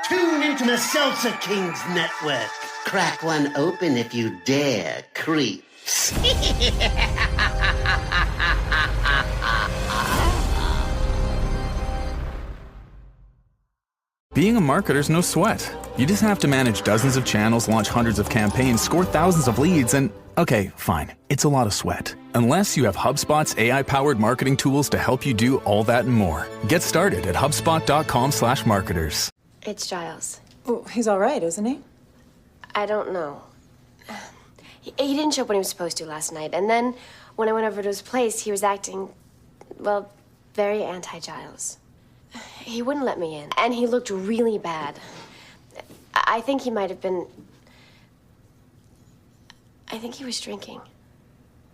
Tune into the Salsa Kings Network. Crack one open if you dare, creeps. Being a marketer's no sweat. You just have to manage dozens of channels, launch hundreds of campaigns, score thousands of leads, and okay, fine, it's a lot of sweat. Unless you have HubSpot's AI-powered marketing tools to help you do all that and more. Get started at HubSpot.com/marketers. It's Giles. Oh, he's all right, isn't he? I don't know. He didn't show up when he was supposed to last night, and then when I went over to his place, he was acting, well, very anti-Giles. He wouldn't let me in, and he looked really bad. I think he might have been... I think he was drinking.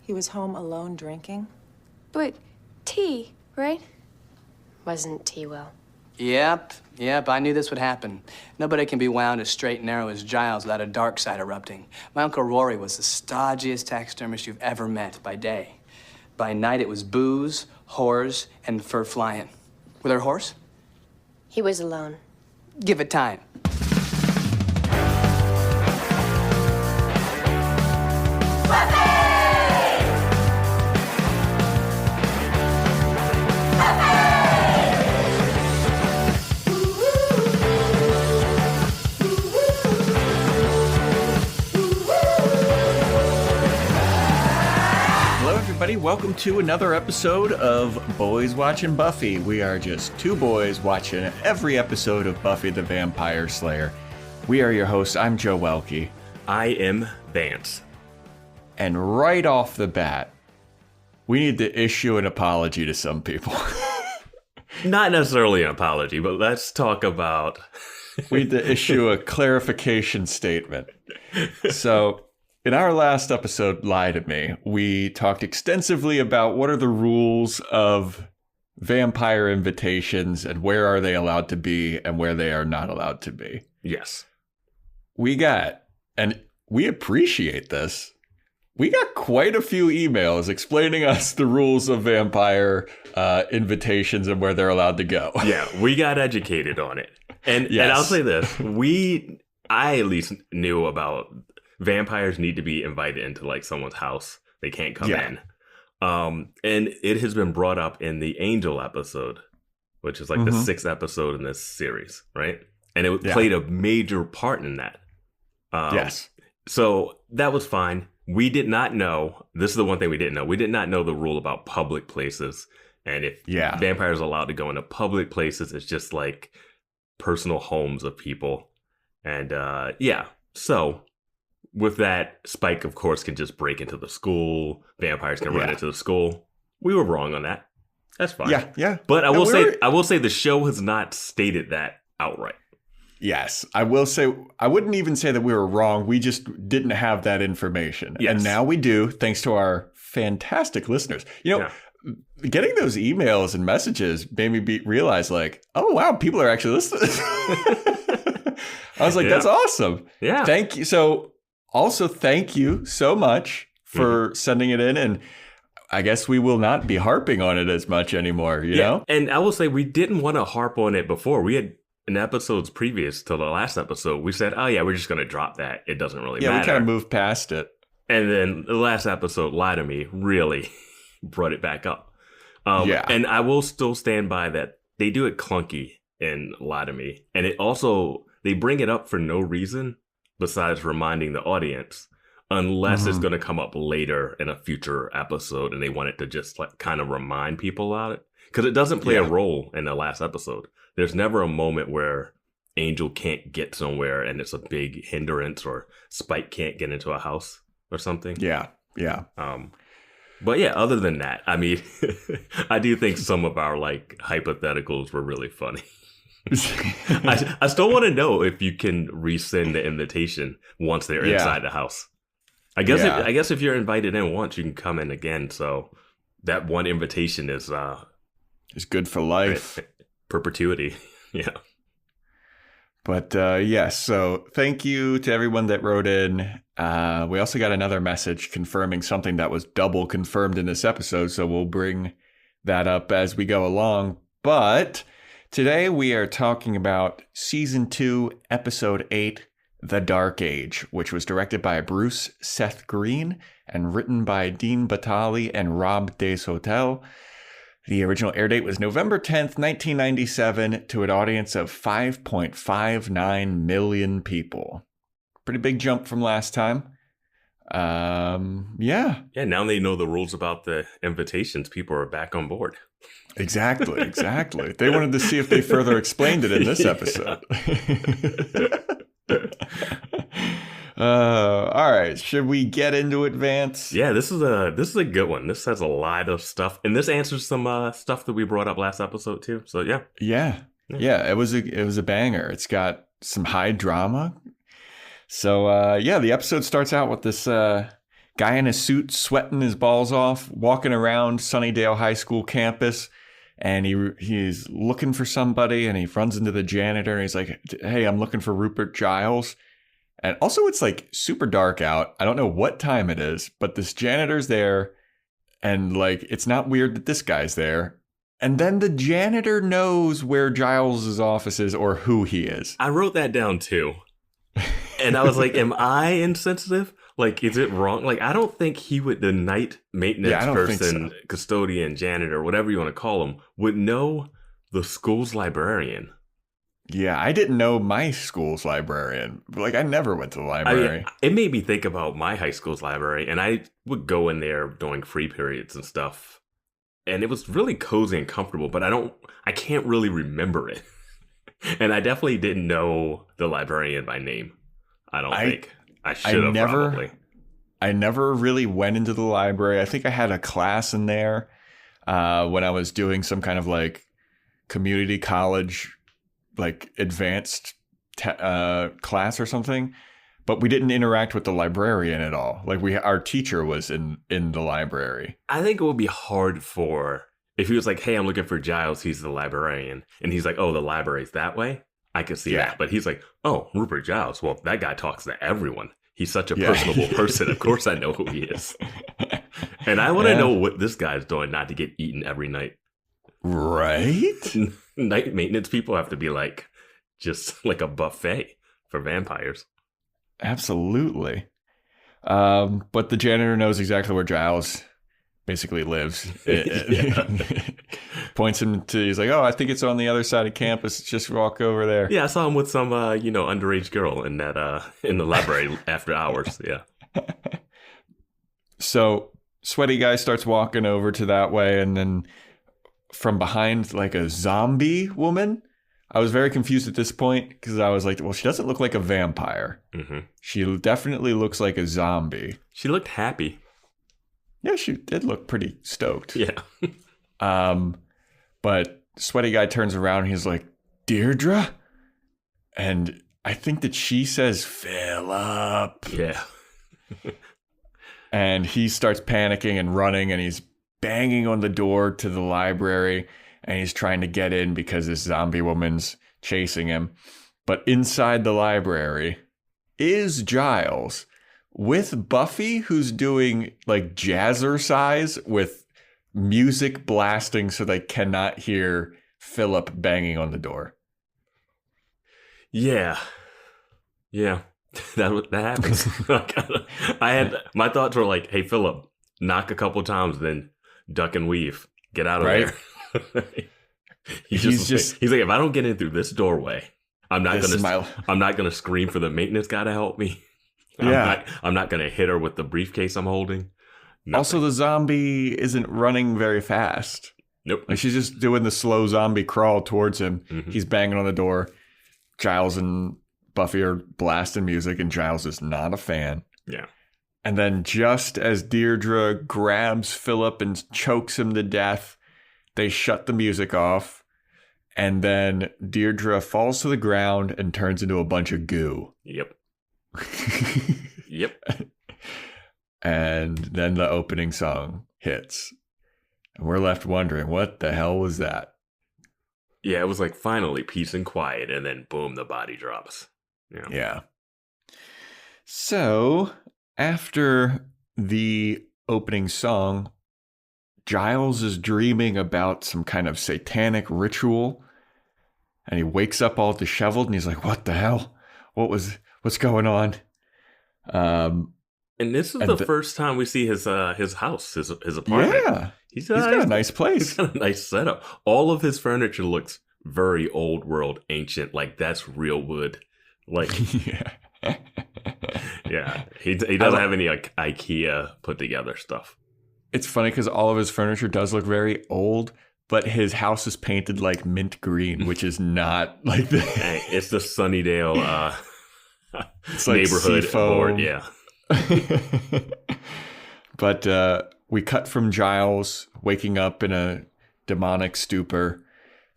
He was home alone drinking? But tea, right? Wasn't tea, Will. Yep, I knew this would happen. Nobody can be wound as straight and narrow as Giles without a dark side erupting. My Uncle Rory was the stodgiest taxidermist you've ever met by day. By night, it was booze, whores, and fur flying. With her horse? He was alone. Give it time. Welcome to another episode of Boys Watching Buffy. We are just two boys watching every episode of Buffy the Vampire Slayer. We are your hosts. I'm Joe Welke. I am Vance. And right off the bat, we need to issue an apology to some people. Not necessarily an apology, but let's talk about... We need to issue a clarification statement. So... in our last episode, Lie to Me, we talked extensively about what are the rules of vampire invitations and where are they allowed to be and where they are not allowed to be. Yes. And we appreciate this, we got quite a few emails explaining us the rules of vampire invitations and where they're allowed to go. Yeah, we got educated on it. And I'll say this, I at least knew about... vampires need to be invited into like someone's house. They can't come in. And it has been brought up in the Angel episode, which is like the 6th episode in this series, right? And it played a major part in that. Yes. So that was fine. We did not know. This is the one thing we didn't know. We did not know the rule about public places. And if vampires are allowed to go into public places, it's just like personal homes of people. And so... with that, Spike, of course, can just break into the school. Vampires can run into the school. We were wrong on that. That's fine. Yeah. But I will say the show has not stated that outright. Yes, I will say, I wouldn't even say that we were wrong. We just didn't have that information. Yes. And now we do, thanks to our fantastic listeners. You know, getting those emails and messages made me realize like, oh, wow, people are actually listening. I was like, that's awesome. Yeah. Thank you. So... also, thank you so much for sending it in. And I guess we will not be harping on it as much anymore, you know? And I will say we didn't want to harp on it before. We had, in episodes previous to the last episode, we said, oh, yeah, we're just going to drop that. It doesn't really matter. Yeah, we kind of moved past it. And then the last episode, Lie to Me, really brought it back up. And I will still stand by that they do it clunky in Lie to Me. And it also, they bring it up for no reason. Besides reminding the audience, unless it's going to come up later in a future episode and they want it to just like kind of remind people about it. Because it doesn't play a role in the last episode. There's never a moment where Angel can't get somewhere and it's a big hindrance or Spike can't get into a house or something. Yeah. But yeah, other than that, I mean, I do think some of our like hypotheticals were really funny. I still want to know if you can resend the invitation once they're inside the house. I guess if you're invited in once, you can come in again. So that one invitation is good for life, perpetuity. Yeah. But yes, so thank you to everyone that wrote in. We also got another message confirming something that was double confirmed in this episode. So we'll bring that up as we go along. But Today we are talking about Season 2, Episode 8, The Dark Age, which was directed by Bruce Seth Green and written by Dean Batali and Rob Deshotel. The original air date was November 10th, 1997, to an audience of 5.59 million people. Pretty big jump from last time. Yeah, now they know the rules about the invitations. People are back on board. Exactly. They wanted to see if they further explained it in this episode. All right, should we get into it, Vance? Yeah, this is a good one. This has a lot of stuff, and this answers some stuff that we brought up last episode too. So yeah, it was a banger. It's got some high drama. So the episode starts out with this guy in a suit sweating his balls off, walking around Sunnydale High School campus, and he's looking for somebody, and he runs into the janitor, and he's like, "Hey, I'm looking for Rupert Giles." And also, it's like super dark out. I don't know what time it is, but this janitor's there, and like it's not weird that this guy's there. And then the janitor knows where Giles' office is or who he is. I wrote that down too. And I was like, am I insensitive? Like, is it wrong? Like, I don't think he would, the night maintenance person, custodian, janitor, whatever you want to call him, would know the school's librarian. Yeah, I didn't know my school's librarian. Like, I never went to the library. It made me think about my high school's library, and I would go in there during free periods and stuff. And it was really cozy and comfortable, but I can't really remember it. And I definitely didn't know the librarian by name. I don't think. I should have probably. I never really went into the library. I think I had a class in there when I was doing some kind of like community college, like advanced class or something. But we didn't interact with the librarian at all. Like our teacher was in the library. I think it would be hard if he was like, "Hey, I'm looking for Giles. He's the librarian," and he's like, "Oh, the library's that way." I could see that. But he's like, "Oh, Rupert Giles. Well, that guy talks to everyone. He's such a personable person. Of course I know who he is." And I want to know what this guy's doing not to get eaten every night. Right? Night maintenance people have to be like, just like a buffet for vampires. Absolutely. But the janitor knows exactly where Giles basically lives. Points him to, he's like, "Oh, I think it's on the other side of campus. Just walk over there." Yeah, I saw him with some, underage girl in the library after hours. Yeah. So sweaty guy starts walking over to that way, and then from behind, like a zombie woman. I was very confused at this point because I was like, well, she doesn't look like a vampire. Mm-hmm. She definitely looks like a zombie. She looked happy. Yeah, she did look pretty stoked. Yeah. But sweaty guy turns around and he's like, "Deirdre?" And I think that she says, "Philip." Yeah. And he starts panicking and running, and he's banging on the door to the library, and he's trying to get in because this zombie woman's chasing him. But inside the library is Giles with Buffy, who's doing like jazzercise with music blasting so they cannot hear Philip banging on the door. Yeah. That happens. My thoughts were like, "Hey, Philip, knock a couple times, then duck and weave. Get out of there." He's like, "If I don't get in through this doorway, I'm not gonna scream for the maintenance guy to help me. I'm not gonna hit her with the briefcase I'm holding." Nothing. Also, the zombie isn't running very fast. Nope. Like, she's just doing the slow zombie crawl towards him. Mm-hmm. He's banging on the door. Giles and Buffy are blasting music, and Giles is not a fan. Yeah. And then just as Deirdre grabs Philip and chokes him to death, they shut the music off. And then Deirdre falls to the ground and turns into a bunch of goo. Yep. Yep. And then the opening song hits. And we're left wondering, what the hell was that? Yeah, it was like finally peace and quiet, and then boom, the body drops. Yeah. So after the opening song, Giles is dreaming about some kind of satanic ritual. And he wakes up all disheveled and he's like, what the hell? What's going on? And this is the first time we see his house, his apartment. Yeah. He's got a nice place. He's got a nice setup. All of his furniture looks very old world, ancient. Like that's real wood. Like, yeah. He doesn't have any like IKEA put together stuff. It's funny because all of his furniture does look very old, but his house is painted like mint green, which is not like the. It's the Sunnydale it's like neighborhood board. Yeah. But we cut from Giles waking up in a demonic stupor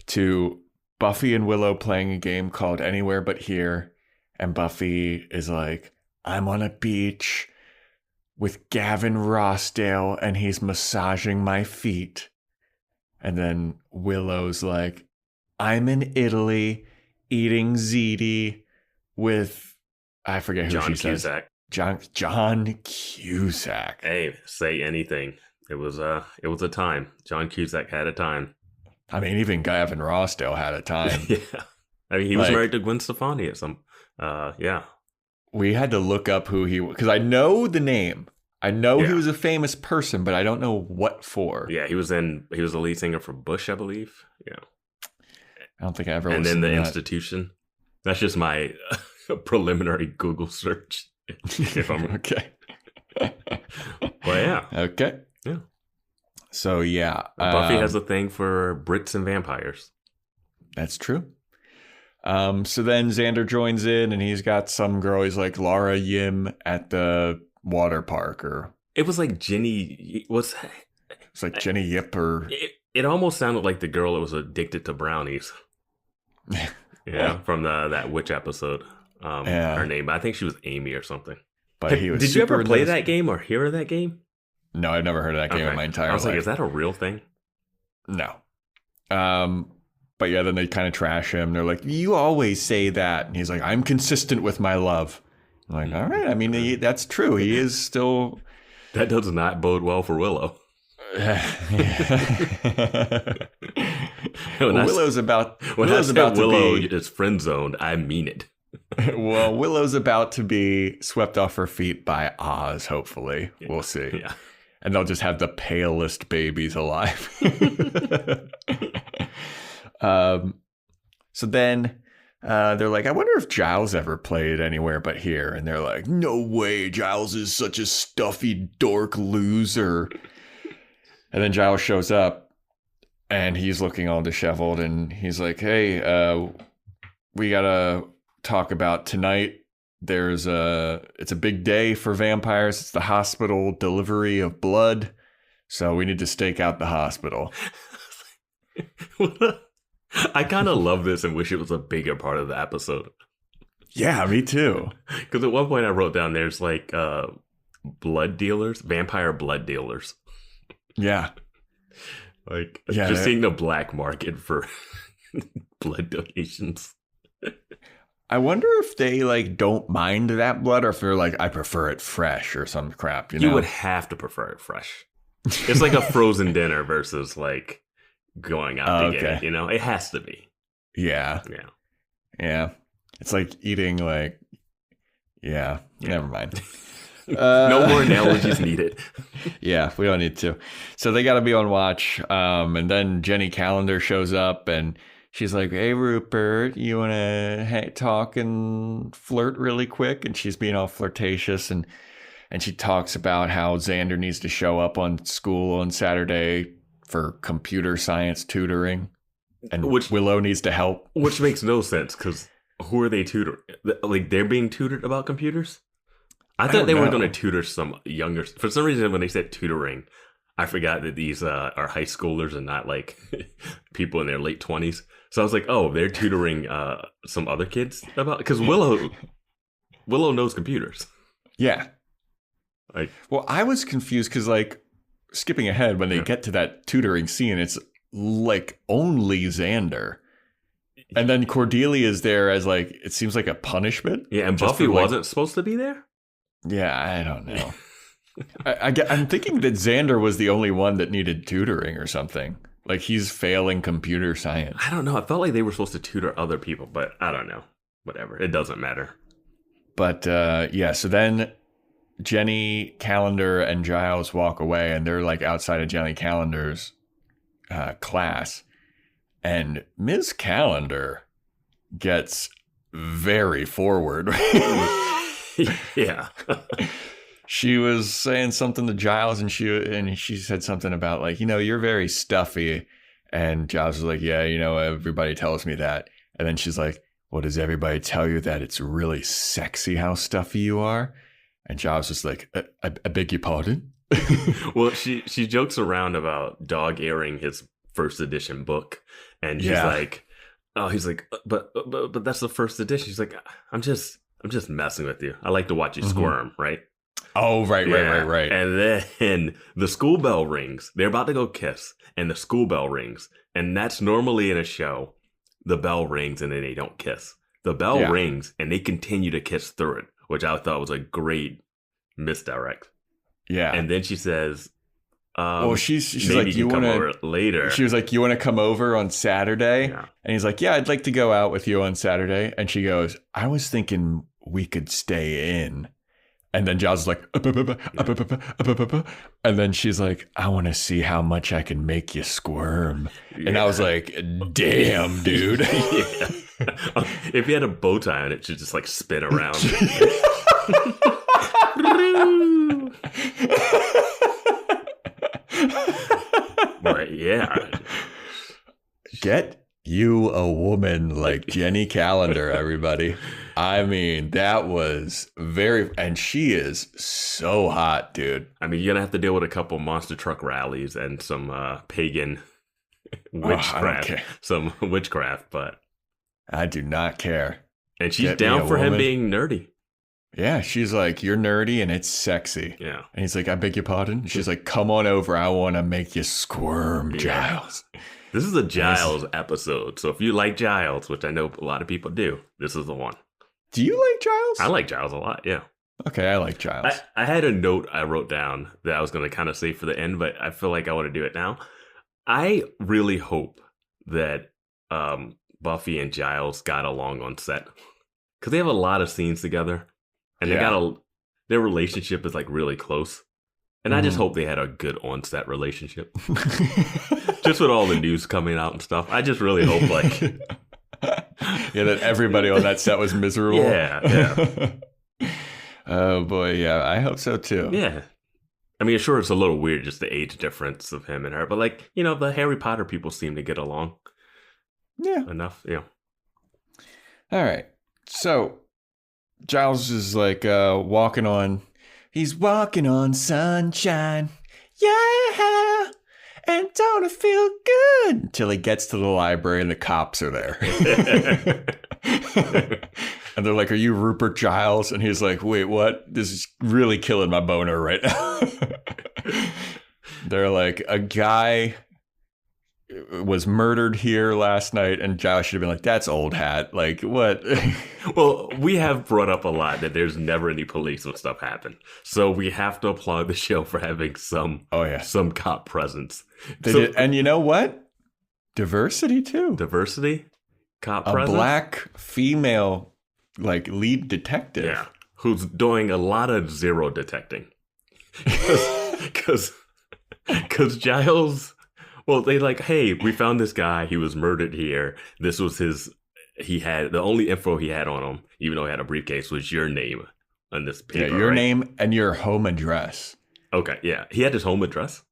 to Buffy and Willow playing a game called Anywhere But Here. And Buffy is like, I'm on a beach with Gavin Rossdale and he's massaging my feet. And then Willow's like, I'm in Italy eating ziti with, I forget who she says. John Cusack. Hey, say anything. It was a time. John Cusack had a time. I mean, even Gavin Rossdale had a time. Yeah. I mean, he was married to Gwen Stefani at some. Yeah. We had to look up who he was because I know the name. I know he was a famous person, but I don't know what for. Yeah, he was the lead singer for Bush, I believe. Yeah. I don't think I ever. And then The Institution. That's just my preliminary Google search. If I'm okay. Well, yeah. Okay. Yeah. So yeah, Buffy has a thing for Brits and vampires. That's true. So then Xander joins in, and he's got some girl. He's like Laura Yim at the water park, or it was like Jenny. It's like Jenny Yip, or it almost sounded like the girl that was addicted to brownies. Yeah, from that witch episode. Her name, I think she was Amy or something. But did you ever play that game or hear of that game? No, I've never heard of that game in my entire life. I was like, is that a real thing? No. But yeah, then they kind of trash him. They're like, you always say that. And he's like, I'm consistent with my love. I'm like, all right. I mean, that's true. He is still. That does not bode well for Willow. Willow's about Willow is friend zoned. I mean it. Well, Willow's about to be swept off her feet by Oz, hopefully. Yeah. We'll see. Yeah. And they'll just have the palest babies alive. So then they're like, I wonder if Giles ever played Anywhere But Here. And they're like, no way. Giles is such a stuffy dork loser. And then Giles shows up and he's looking all disheveled. And he's like, hey, we got to talk about tonight. It's a big day for vampires. It's the hospital delivery of blood. So we need to stake out the hospital. I kind of love this and wish it was a bigger part of the episode. Yeah, me too. Because at one point I wrote down there's like blood dealers, vampire blood dealers. Yeah. Like just seeing the black market for blood donations. I wonder if they like don't mind that blood, or if they're like, I prefer it fresh or some crap. You would have to prefer it fresh. It's like a frozen dinner versus like going out to get it. You know, it has to be. Yeah. It's like eating like. Yeah. Never mind. No more analogies needed. Yeah, we don't need to. So they got to be on watch. And then Jenny Calendar shows up and. She's like, hey, Rupert, you want to talk and flirt really quick? And she's being all flirtatious. And she talks about how Xander needs to show up on school on Saturday for computer science tutoring. And Willow needs to help. Which makes no sense because who are they tutoring? Like, they're being tutored about computers? I thought they were going to tutor some younger. For some reason, when they said tutoring, I forgot that these are high schoolers and not like people in their late 20s. So I was like, oh, they're tutoring some other kids about, because Willow knows computers. Yeah. Well, I was confused because like skipping ahead when they get to that tutoring scene, it's like only Xander. And then Cordelia is there as like, it seems like a punishment. Yeah, and Buffy wasn't supposed to be there? Yeah, I don't know. I'm thinking that Xander was the only one that needed tutoring or something. Like he's failing computer science. I don't know. I felt like they were supposed to tutor other people, but I don't know. Whatever. It doesn't matter. But so then Jenny Calendar and Giles walk away, and they're like outside of Jenny Calendar's class. And Ms. Calendar gets very forward. Yeah. She was saying something to Giles, and she said something about like, you're very stuffy. And Giles was like, yeah, everybody tells me that. And then she's like, well, does everybody tell you that it's really sexy how stuffy you are? And Giles was like, I beg your pardon? Well, she jokes around about dog-earing his first edition book. And she's like, oh, he's like, but that's the first edition. She's like, I'm just messing with you. I like to watch you squirm, right? Oh, right. And then the school bell rings. They're about to go kiss, and the school bell rings. And that's normally in a show. The bell rings, and then they don't kiss. The bell rings, and they continue to kiss through it, which I thought was a great misdirect. Yeah. And then she says, well, she's like, you want to later. She was like, you want to come over on Saturday? Yeah. And he's like, yeah, I'd like to go out with you on Saturday. And she goes, I was thinking we could stay in. And then Giles is like, and then she's like, I want to see how much I can make you squirm. Yeah. And I was like, damn, dude. Yeah. If you had a bow tie on it, should just like spin around. But yeah. Get you a woman like Jenny Calendar, everybody. I mean, that was and she is so hot, dude. I mean, you're going to have to deal with a couple monster truck rallies and some pagan witchcraft, but I do not care. And she's down for him being nerdy. Yeah, she's like, you're nerdy and it's sexy. Yeah. And he's like, I beg your pardon? She's like, come on over. I want to make you squirm, Giles. This is a Giles episode. So if you like Giles, which I know a lot of people do, this is the one. Do you like Giles? I like Giles a lot, yeah. Okay, I like Giles. I had a note I wrote down that I was going to kind of save for the end, but I feel like I want to do it now. I really hope that Buffy and Giles got along on set. Because they have a lot of scenes together. And their relationship is like really close. And I just hope they had a good on-set relationship. Just with all the news coming out and stuff. I just really hope like... that everybody on that set was miserable. Yeah. Oh boy, yeah, I hope so too. Yeah. I mean, sure, it's a little weird, just the age difference of him and her. But like, the Harry Potter people seem to get along. Yeah. Enough, yeah. All right. So... Giles is like he's walking on sunshine. Yeah. And don't it feel good? Until he gets to the library and the cops are there. And they're like, are you Rupert Giles? And he's like, wait, what? This is really killing my boner right now. They're like, a guy was murdered here last night, and Giles should have been like, that's old hat. Like, what? Well, we have brought up a lot that there's never any police when stuff happen. So we have to applaud the show for having some cop presence. They did, and you know what? Diversity, too. Diversity? Cop a presence? A black female, like, lead detective. Yeah. Who's doing a lot of zero detecting. Because Giles... Well, they like, hey, we found this guy. He was murdered here. This was the only info he had on him, even though he had a briefcase, was your name on this paper. Yeah, your name and your home address. Okay, yeah. He had his home address?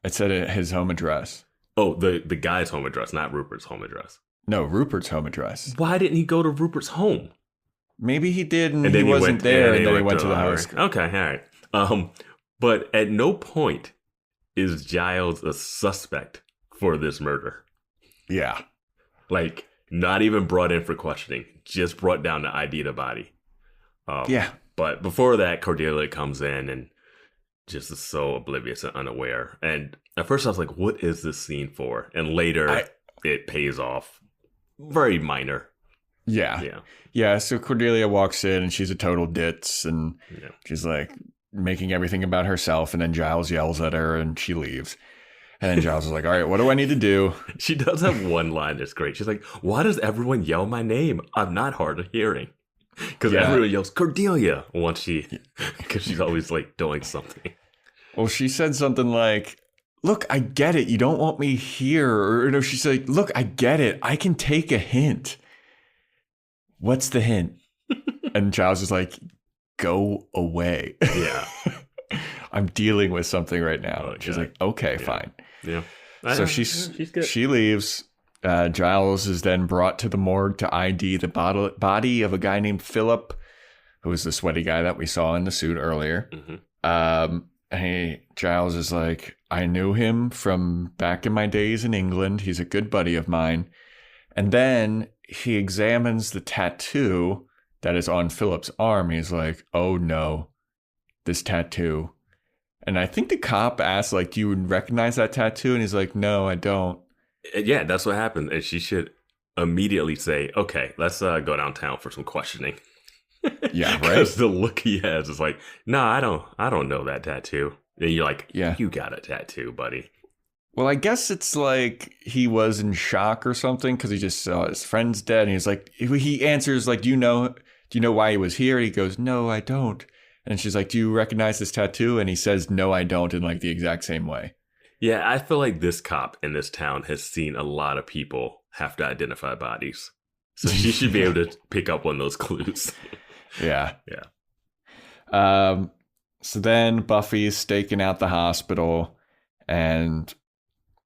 It said his home address. Oh, the guy's home address, not Rupert's home address. No, Rupert's home address. Why didn't he go to Rupert's home? Maybe he did and he wasn't there, and then he went to the house. Okay, all right. But at no point is Giles a suspect for this murder. Yeah. Like, not even brought in for questioning. Just brought down to ID the body. Yeah. But before that, Cordelia comes in and just is so oblivious and unaware. And at first I was like, what is this scene for? And later, it pays off. Very minor. Yeah. Yeah, so Cordelia walks in and she's a total ditz. And she's like... making everything about herself, and then Giles yells at her and she leaves. And then Giles is like, all right, what do I need to do? She does have one line that's great. She's like, why does everyone yell my name? I'm not hard of hearing. Because everyone yells Cordelia because she's always like doing something. Well, she said something like, look, I get it. You don't want me here. Or no, she's like, look, I get it. I can take a hint. What's the hint? And Giles is like, go away. Yeah. I'm dealing with something right now. Oh, she's like, okay, fine. Yeah. So she leaves. Giles is then brought to the morgue to ID the body of a guy named Philip, who was the sweaty guy that we saw in the suit earlier. Mm-hmm. Giles is like, I knew him from back in my days in England. He's a good buddy of mine. And then he examines the tattoo that is on Philip's arm. He's like, oh no, this tattoo. And I think the cop asked, like, do you recognize that tattoo? And he's like, no, I don't. Yeah, that's what happened. And she should immediately say, okay, let's go downtown for some questioning. Yeah, right? Because the look he has is like, no, I don't know that tattoo. And you're like, yeah, you got a tattoo, buddy. Well, I guess it's like he was in shock or something because he just saw his friend's dead. And he's like, he answers like, do you know why he was here? And he goes, no, I don't. And she's like, do you recognize this tattoo? And he says, no, I don't, in like the exact same way. Yeah, I feel like this cop in this town has seen a lot of people have to identify bodies. So she should be able to pick up on those clues. Yeah. Yeah. So then Buffy's staking out the hospital, and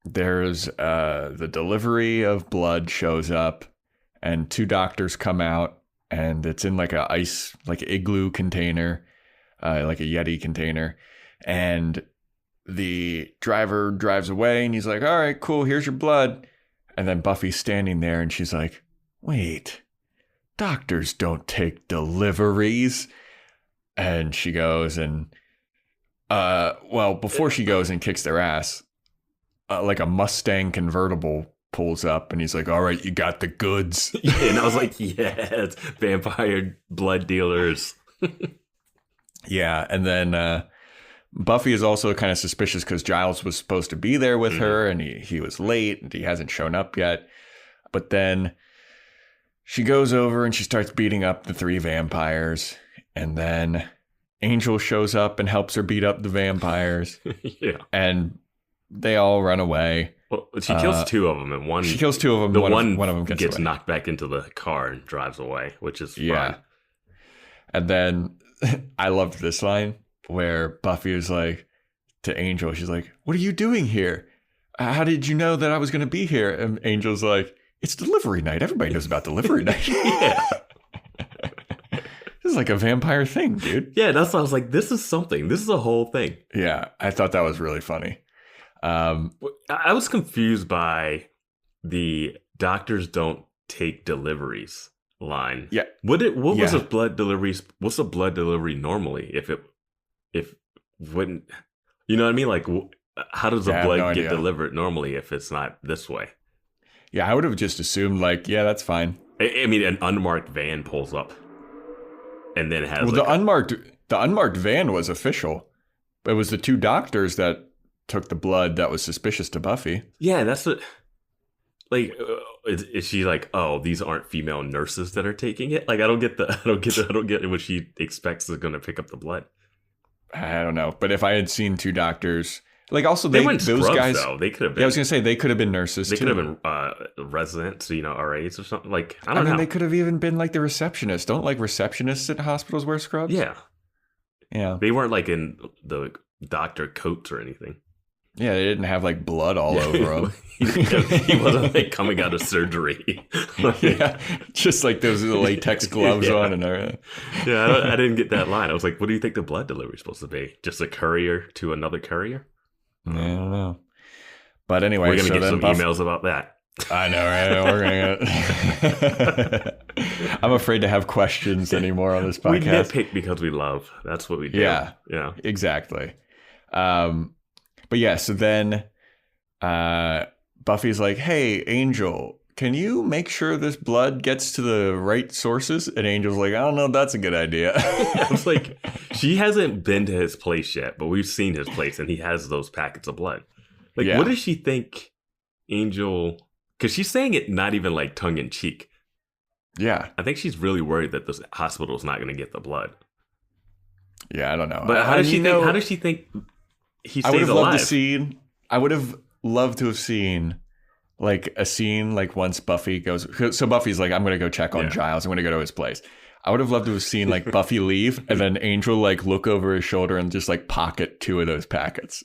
there's the delivery of blood shows up, and 2 doctors come out, and it's in like a ice, like igloo container, like a Yeti container, and the driver drives away, and he's like, all right, cool, here's your blood. And then Buffy's standing there, and she's like, wait, doctors don't take deliveries. And she goes and, before she goes and kicks their ass, like a Mustang convertible pulls up, and he's like, all right, you got the goods. And I was like, yes, vampire blood dealers. Yeah, and then Buffy is also kind of suspicious because Giles was supposed to be there with her, and he was late, and he hasn't shown up yet. But then she goes over and she starts beating up the 3 vampires, and then Angel shows up and helps her beat up the vampires. Yeah. And they all run away. Well, she kills 2 of them, and one... She kills 2 of them. The one of them gets knocked back into the car and drives away, which is fun. And then I loved this line where Buffy is like, to Angel, she's like, what are you doing here? How did you know that I was going to be here? And Angel's like, it's delivery night. Everybody knows about delivery night. Yeah. This is like a vampire thing, dude. Yeah, that's why I was like, this is something. This is a whole thing. Yeah, I thought that was really funny. I was confused by the doctors don't take deliveries line. Yeah. Was a blood delivery? What's a blood delivery normally? If wouldn't, you know what I mean? Like, how does the blood get delivered normally if it's not this way? Yeah, I would have just assumed like, yeah, that's fine. I mean, an unmarked van pulls up, and then it has. Well, the unmarked van was official. It was the 2 doctors that took the blood that was suspicious to Buffy. Yeah, that's what. Like, is she like, oh, these aren't female nurses that are taking it? Like, I don't get what she expects is going to pick up the blood. I don't know, but if I had seen 2 doctors, like also they weren't those scrubs, guys, though. They could have been. Yeah, I was gonna say they could have been nurses. They too. could have been residents, RAs or something. Like, I don't know. They could have even been like the receptionist. Don't like receptionists at hospitals wear scrubs? Yeah. They weren't like in the doctor coats or anything. Yeah, they didn't have like blood all over him. He wasn't like coming out of surgery. Yeah, just like those latex gloves on and everything. Yeah, I didn't get that line. I was like, what do you think the blood delivery is supposed to be? Just a courier to another courier? I don't know. But anyway, we're going to get some emails about that. I know, right? We're going to. I'm afraid to have questions anymore on this podcast. We nitpick because we love. That's what we do. Yeah, exactly. But yeah, so then Buffy's like, hey, Angel, can you make sure this blood gets to the right sources? And Angel's like, I don't know if that's a good idea. I was like, she hasn't been to his place yet, but we've seen his place, and he has those packets of blood. Like, what does she think Angel... Because she's saying it not even like tongue-in-cheek. Yeah. I think she's really worried that this hospital is not going to get the blood. Yeah, I don't know. But how does she think he stays alive? I would have loved to have seen like a scene like once Buffy goes... So Buffy's like, I'm going to go check on Giles. I'm going to go to his place. I would have loved to have seen like Buffy leave and then Angel like look over his shoulder and just like pocket 2 of those packets.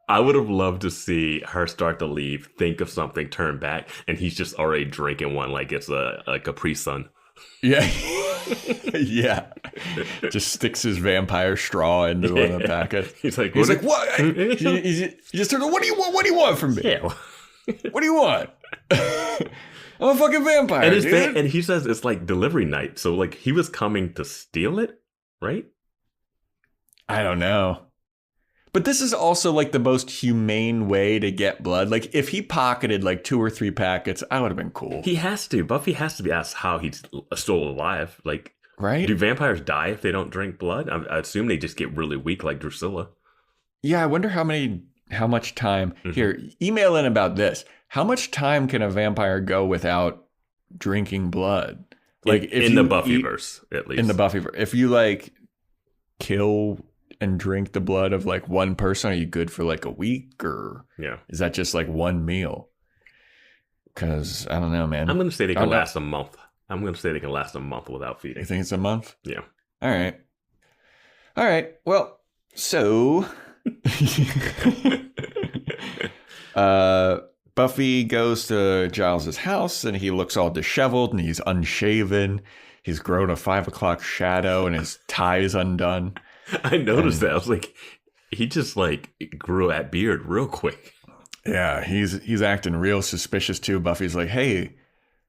I would have loved to see her start to leave, think of something, turn back, and he's just already drinking one like it's a Capri Sun. Yeah. Yeah. Just sticks his vampire straw into one of the packet. He's like, what? He just turned, what do you want? What do you want from me? Yeah. What do you want? I'm a fucking vampire, dude. And he says it's like delivery night. So like he was coming to steal it, right? I don't know. But this is also like the most humane way to get blood. Like if he pocketed like 2 or 3 packets, I would have been cool. He has to. Buffy has to be asked how he's still alive. Like, right? Do vampires die if they don't drink blood? I assume they just get really weak like Drusilla. Yeah, I wonder how much time. Here, email in about this. How much time can a vampire go without drinking blood? Like in the Buffyverse, at least. In the Buffyverse. If you like kill and drink the blood of like one person, are you good for like a week, or is that just like one meal? Because I don't know, man. I'm going to say they can last a month. I'm going to say they can last a month without feeding. You think it's a month? Yeah. All right. Well, so Buffy goes to Giles' house and he looks all disheveled and he's unshaven. He's grown a 5 o'clock shadow and his tie is undone. I noticed that. I was like, he just like grew that beard real quick. Yeah, he's acting real suspicious too. Buffy's like, hey,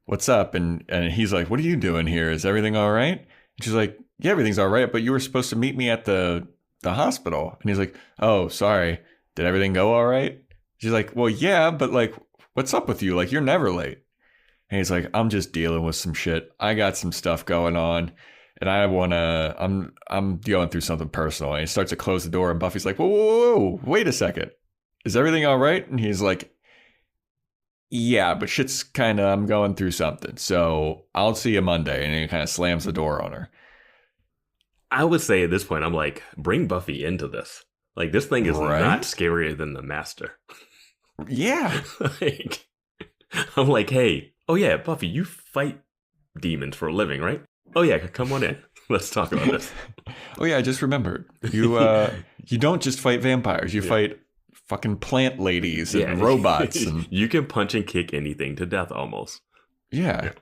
what's up? And he's like, what are you doing here? Is everything all right? And she's like, yeah, everything's all right, but you were supposed to meet me at the hospital. And he's like, oh, sorry. Did everything go all right? She's like, well, yeah, but like, what's up with you? Like, you're never late. And he's like, I'm just dealing with some shit. I got some stuff going on. And I'm going through something personal. And he starts to close the door and Buffy's like, whoa, wait a second. Is everything all right? And he's like, yeah, but shit's I'm going through something. So I'll see you Monday. And he kind of slams the door on her. I would say at this point, I'm like, bring Buffy into this. Like, this thing is not scarier than the Master. Yeah. Like, I'm like, hey, oh yeah, Buffy, you fight demons for a living, right? Oh yeah, come on in. Let's talk about this. Oh yeah, I just remembered. You don't just fight vampires. You fight fucking plant ladies and robots. And you can punch and kick anything to death almost. Yeah.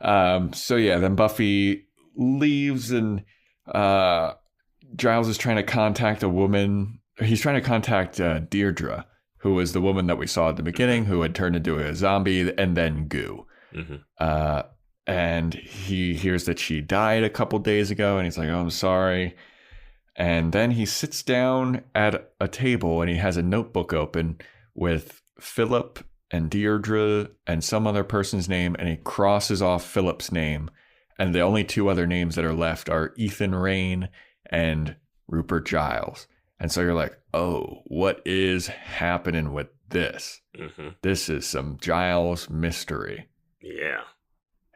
So yeah, then Buffy leaves and Giles is trying to contact a woman. He's trying to contact Deirdre, who was the woman that we saw at the beginning, who had turned into a zombie and then goo. Mm-hmm. And he hears that she died a couple days ago, and he's like, oh, I'm sorry. And then he sits down at a table, and he has a notebook open with Philip and Deirdre and some other person's name, and he crosses off Philip's name. And the only 2 other names that are left are Ethan Rayne and Rupert Giles. And so you're like, oh, what is happening with this? Mm-hmm. This is some Giles mystery. Yeah.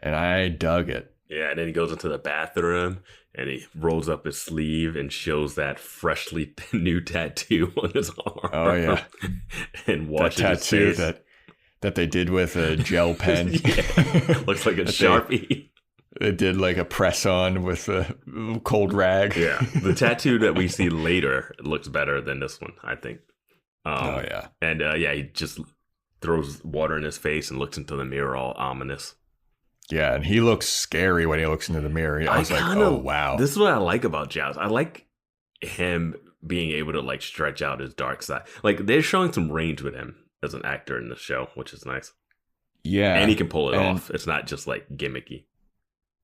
And I dug it. Yeah, and then he goes into the bathroom and he rolls up his sleeve and shows that freshly new tattoo on his arm. Oh, yeah. And washes that tattoo his face. that they did with a gel pen. Looks like a Sharpie. They did like a press on with a cold rag. Yeah. The tattoo that we see later looks better than this one, I think. Oh, yeah. And he just throws water in his face and looks into the mirror all ominous. Yeah, and he looks scary when he looks into the mirror. I was like, oh, wow. This is what I like about Giles. I like him being able to like stretch out his dark side. Like, they're showing some range with him as an actor in the show, which is nice. Yeah. And he can pull it off. It's not just like gimmicky.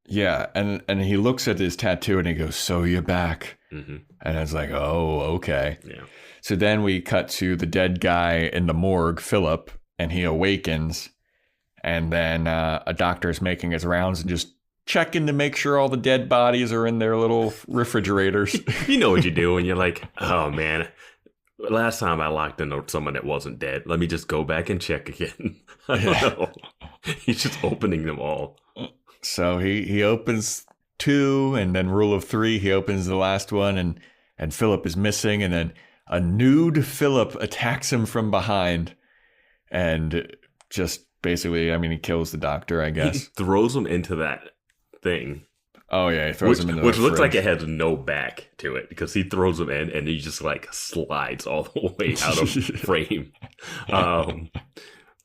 Yeah, and he looks at his tattoo and he goes, so you're back. Mm-hmm. And I was like, oh, okay. Yeah. So then we cut to the dead guy in the morgue, Philip, and he awakens. And then a doctor is making his rounds and just checking to make sure all the dead bodies are in their little refrigerators. You know what you do when you're like, oh, man, Last time I locked in someone that wasn't dead. Let me just go back and check again. I don't know. He's just opening them all. So he opens 2, and then rule of 3, he opens the last one, and Philip is missing, and then a nude Philip attacks him from behind, and just basically, I mean, he kills the doctor, I guess. He throws him into that thing. Oh yeah, he throws him into which the looks fridge. like it has no back to it, because he throws him in and he just like slides all the way out of frame.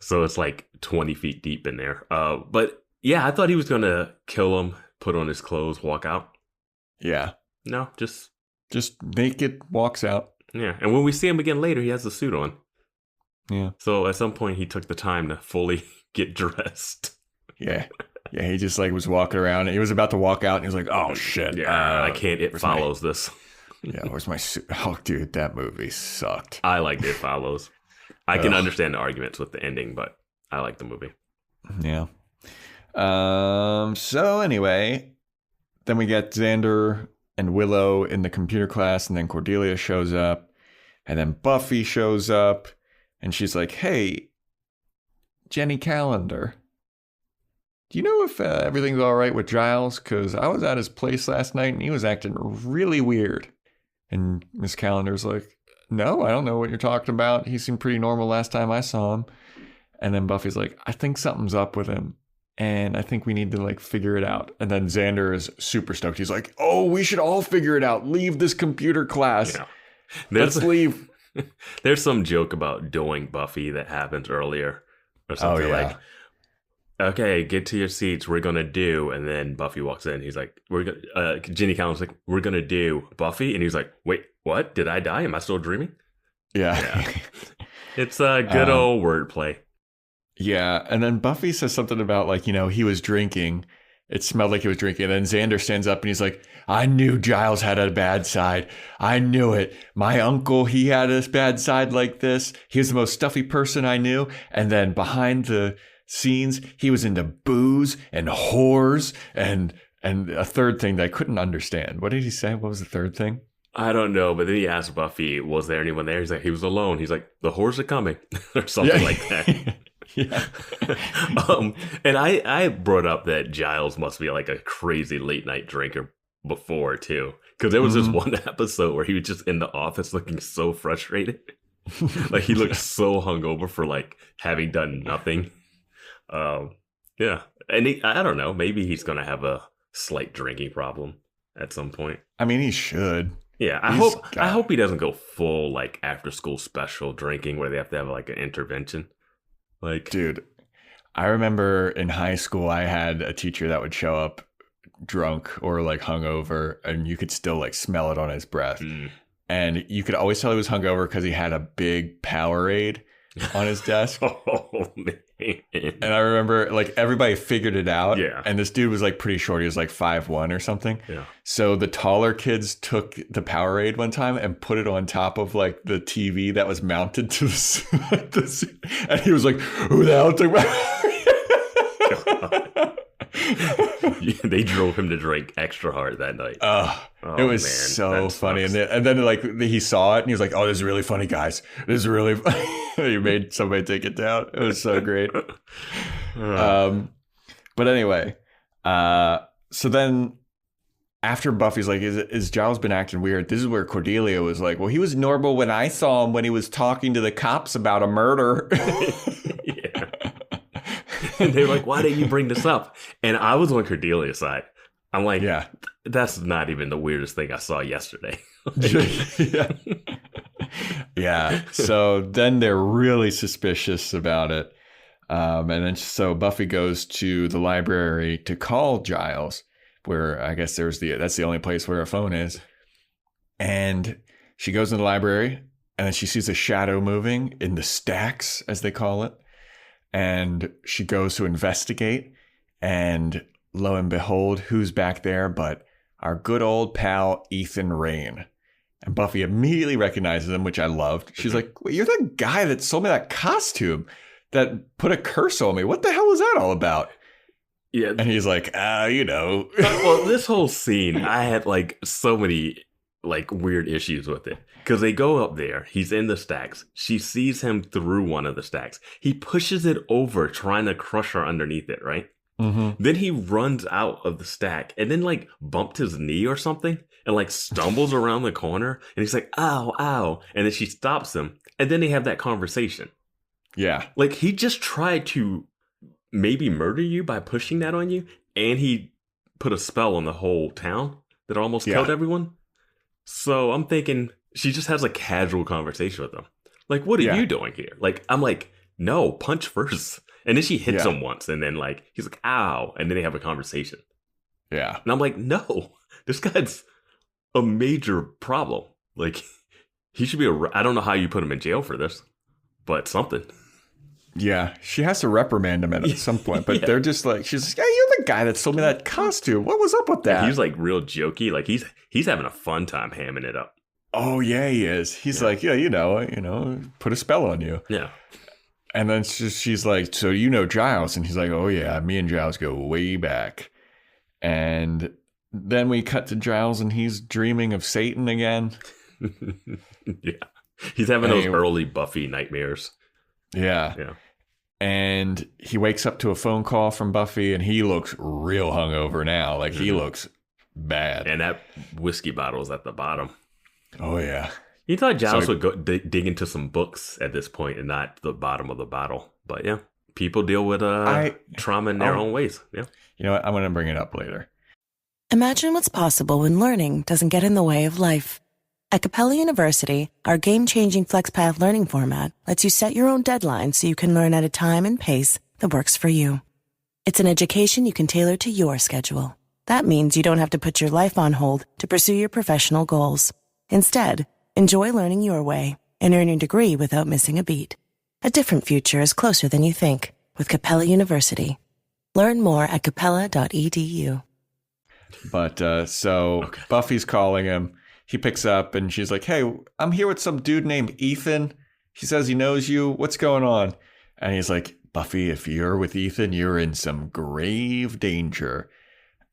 So it's like 20 feet deep in there. But yeah, I thought he was gonna kill him, put on his clothes, walk out. Yeah. No, just naked, walks out. Yeah, and when we see him again later, he has the suit on. Yeah. So at some point, he took the time to fully get dressed. Yeah. Yeah, he just like was walking around. And he was about to walk out, and he was like, "Oh shit! Yeah, I can't. It follows this." Yeah, where's my suit? Oh, dude, that movie sucked. I liked It Follows. I can understand the arguments with the ending, but I like the movie. Yeah. So anyway, then we get Xander and Willow in the computer class, and then Cordelia shows up, and then Buffy shows up, and she's like, "Hey, Jenny Calendar, do you know if everything's all right with Giles? Because I was at his place last night, and he was acting really weird." And Miss Calendar's like, "No, I don't know what you're talking about. He seemed pretty normal last time I saw him." And then Buffy's like, "I think something's up with him, and I think we need to like figure it out." And then Xander is super stoked. He's like, "Oh, we should all figure it out. Leave this computer class. Yeah. Let's leave." There's some joke about doing Buffy that happens earlier or something like, "Okay, get to your seats. We're gonna do." And then Buffy walks in. He's like, "We're gonna." Ginny Callen's like, "We're gonna do Buffy," and he's like, "Wait, what? Did I die? Am I still dreaming?" Yeah. It's a good old wordplay. Yeah, and then Buffy says something about like, he was drinking. It smelled like he was drinking. And then Xander stands up and he's like, "I knew Giles had a bad side. I knew it. My uncle, he had a bad side like this. He was the most stuffy person I knew." And then behind the scenes, he was into booze and whores and a third thing that I couldn't understand. What did he say? What was the third thing? I don't know, but then he asked Buffy, "Was there anyone there?" He's like, "He was alone." He's like, "The whores are coming," or something like that. Yeah. And I brought up that Giles must be like a crazy late night drinker before too, because there was this one episode where he was just in the office looking so frustrated. Like he looked so hungover for like having done nothing. Yeah, and I don't know, maybe he's gonna have a slight drinking problem at some point. I mean, he should. Yeah, I hope he doesn't go full like after school special drinking where they have to have like an intervention. Like, dude, I remember in high school I had a teacher that would show up drunk or like hungover, and you could still like smell it on his breath. And you could always tell he was hungover because he had a big Powerade on his desk. Oh man. And I remember like everybody figured it out. Yeah. And this dude was like pretty short. He was like 5'1" or something. Yeah. So the taller kids took the Powerade one time and put it on top of like the TV that was mounted to the and he was like, "Who the hell took They drove him to drink extra hard that night. It was so funny. And then like he saw it and he was like, "Oh, this is really funny, guys. This is really funny." He made somebody take it down. It was so great. But anyway, so then after Buffy's like, is Giles been acting weird? This is where Cordelia was like, "Well, he was normal when I saw him when he was talking to the cops about a murder." Yeah. And they were like, "Why didn't you bring this up?" And I was on Cordelia's side. I'm like, yeah, that's not even the weirdest thing I saw yesterday. Yeah. Yeah. So then they're really suspicious about it. And then so Buffy goes to the library to call Giles, where I guess that's the only place where her phone is. And she goes in the library and then she sees a shadow moving in the stacks, as they call it. And she goes to investigate, and lo and behold, who's back there but our good old pal Ethan Rayne. And Buffy immediately recognizes him, which I loved. She's like, "Wait, you're the guy that sold me that costume that put a curse on me. What the hell was that all about?" Yeah. And he's like, Well, this whole scene, I had like so many like weird issues with it. Because they go up there, he's in the stacks. She sees him through one of the stacks. He pushes it over, trying to crush her underneath it, right? Mm-hmm. Then he runs out of the stack and then like bumped his knee or something and like stumbles around the corner and he's like, ow, ow. And then she stops him and then they have that conversation. Yeah. Like he just tried to maybe murder you by pushing that on you, and he put a spell on the whole town that almost killed everyone. So I'm thinking she just has a casual conversation with him. Like, what are you doing here? Like, I'm like, no, punch first. And then she hits him once, and then like he's like, ow, and then they have a conversation. Yeah. And I'm like, no, this guy's a major problem. Like, he should be I don't know how you put him in jail for this, but something. Yeah, she has to reprimand him at some point, but they're just like, she's like, yeah, you're the guy that sold me that costume. What was up with that? And he's like real jokey. Like he's having a fun time hamming it up. Oh yeah, he is. He's like, yeah, you know, put a spell on you. Yeah. And then she's like, so you know Giles? And he's like, oh yeah, me and Giles go way back. And then we cut to Giles and he's dreaming of Satan again. Yeah. He's having those early Buffy nightmares. Yeah. Yeah. And he wakes up to a phone call from Buffy and he looks real hungover now. Like he looks bad. And that whiskey bottle is at the bottom. Oh yeah. You thought Giles would go dig into some books at this point and not the bottom of the bottle. But yeah, people deal with trauma in their own ways. Yeah. You know what? I'm going to bring it up later. Imagine what's possible when learning doesn't get in the way of life. At Capella University, our game-changing FlexPath learning format lets you set your own deadlines so you can learn at a time and pace that works for you. It's an education you can tailor to your schedule. That means you don't have to put your life on hold to pursue your professional goals. Instead, enjoy learning your way and earn your degree without missing a beat. A different future is closer than you think with Capella University. Learn more at capella.edu. But Buffy's calling him. He picks up and she's like, hey, I'm here with some dude named Ethan. He says he knows you. What's going on? And he's like, Buffy, if you're with Ethan, you're in some grave danger.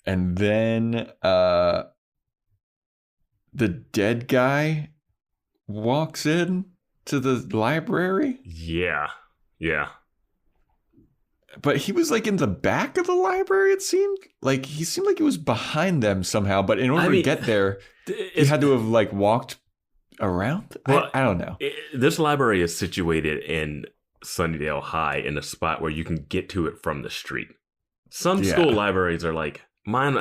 And then the dead guy walks in to the library. Yeah. Yeah. But he was like in the back of the library, it seemed. Like he seemed like he was behind them somehow. But in order to get there, he had to have like walked around. Well, I don't know. This library is situated in Sunnydale High in a spot where you can get to it from the street. Some school libraries are like mine.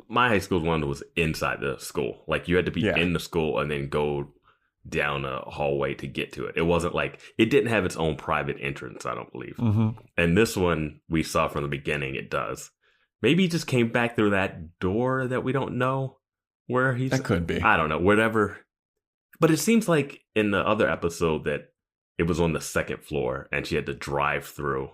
My high school one was inside the school. Like you had to be in the school and then go down a hallway to get to it. It wasn't like it didn't have its own private entrance, I don't believe. Mm-hmm. And this one we saw from the beginning, it does. Maybe he just came back through that door that we don't know where he's. That could be. I don't know. Whatever. But it seems like in the other episode that it was on the second floor and she had to drive through.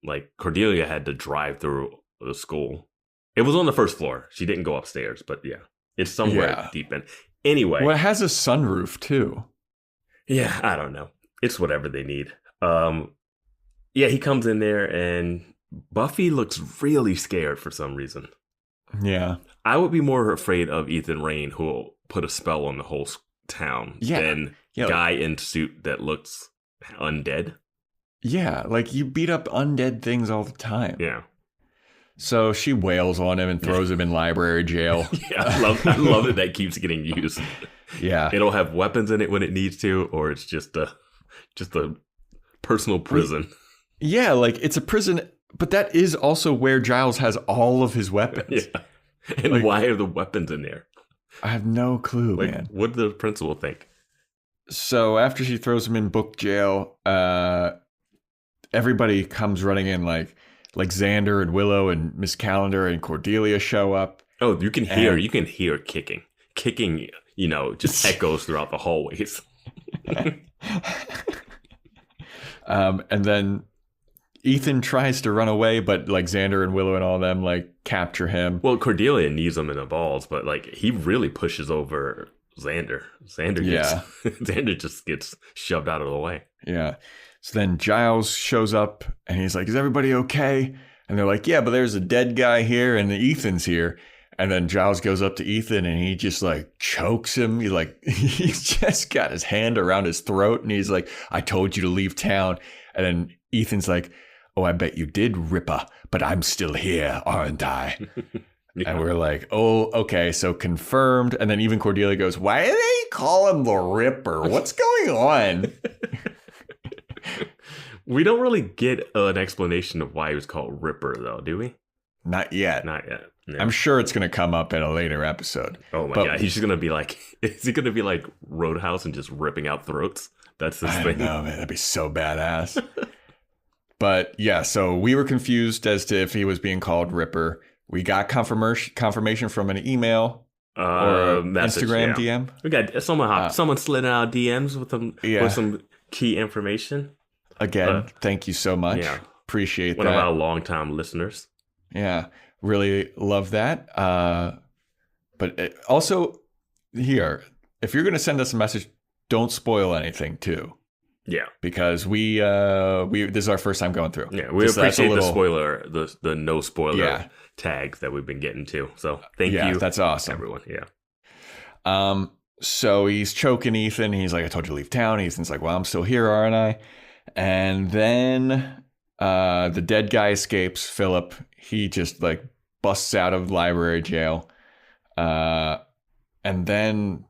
Like Cordelia had to drive through the school. It was on the first floor. She didn't go upstairs, but yeah, it's somewhere deep in. Anyway. Well, it has a sunroof too. Yeah, I don't know. It's whatever they need. Yeah, he comes in there and Buffy looks really scared for some reason. Yeah. I would be more afraid of Ethan Rayne, who will put a spell on the whole town, than guy in suit that looks undead. Yeah, like you beat up undead things all the time. Yeah. So she wails on him and throws him in library jail. Yeah, I love it that keeps getting used. Yeah. It'll have weapons in it when it needs to, or it's just a personal prison. Yeah, like it's a prison, but that is also where Giles has all of his weapons. Yeah. And like, why are the weapons in there? I have no clue, man. What did the principal think? So after she throws him in book jail, everybody comes running in, like Xander and Willow and Miss Calendar and Cordelia show up. Oh, you can hear kicking. Kicking, just echoes throughout the hallways. And then Ethan tries to run away, but like Xander and Willow and all of them like capture him. Well, Cordelia knees him in the balls, but like he really pushes over Xander. Xander just gets shoved out of the way. Yeah. So then Giles shows up and he's like, is everybody okay? And they're like, yeah, but there's a dead guy here and Ethan's here. And then Giles goes up to Ethan and he just like chokes him. He's just got his hand around his throat and he's like, I told you to leave town. And then Ethan's like, oh, I bet you did, Ripper, but I'm still here, aren't I? Yeah. And we're like, oh, okay, so confirmed. And then even Cordelia goes, why do they call him the Ripper? What's going on? We don't really get an explanation of why he was called Ripper, though, do we? Not yet. Not yet. No. I'm sure it's going to come up in a later episode. Oh my God. He's just going to be like, is he going to be like Roadhouse and just ripping out throats? That's his thing. No, man, that'd be so badass. But yeah, so we were confused as to if he was being called Ripper. We got confirmation from an email or a message, Instagram DM. We got someone slid in our DMs with some key information. Again, thank you so much. Yeah. Appreciate that. One of our longtime listeners. Yeah, really love that. But also here, if you're going to send us a message, don't spoil anything too. Yeah, because we this is our first time going through. Yeah, we appreciate the spoiler, the no spoiler tag that we've been getting too. So thank you. That's awesome, everyone. Yeah. So he's choking Ethan. He's like, I told you to leave town. Ethan's like, well, I'm still here, aren't I? And then the dead guy escapes. Philip. He just like busts out of library jail, and then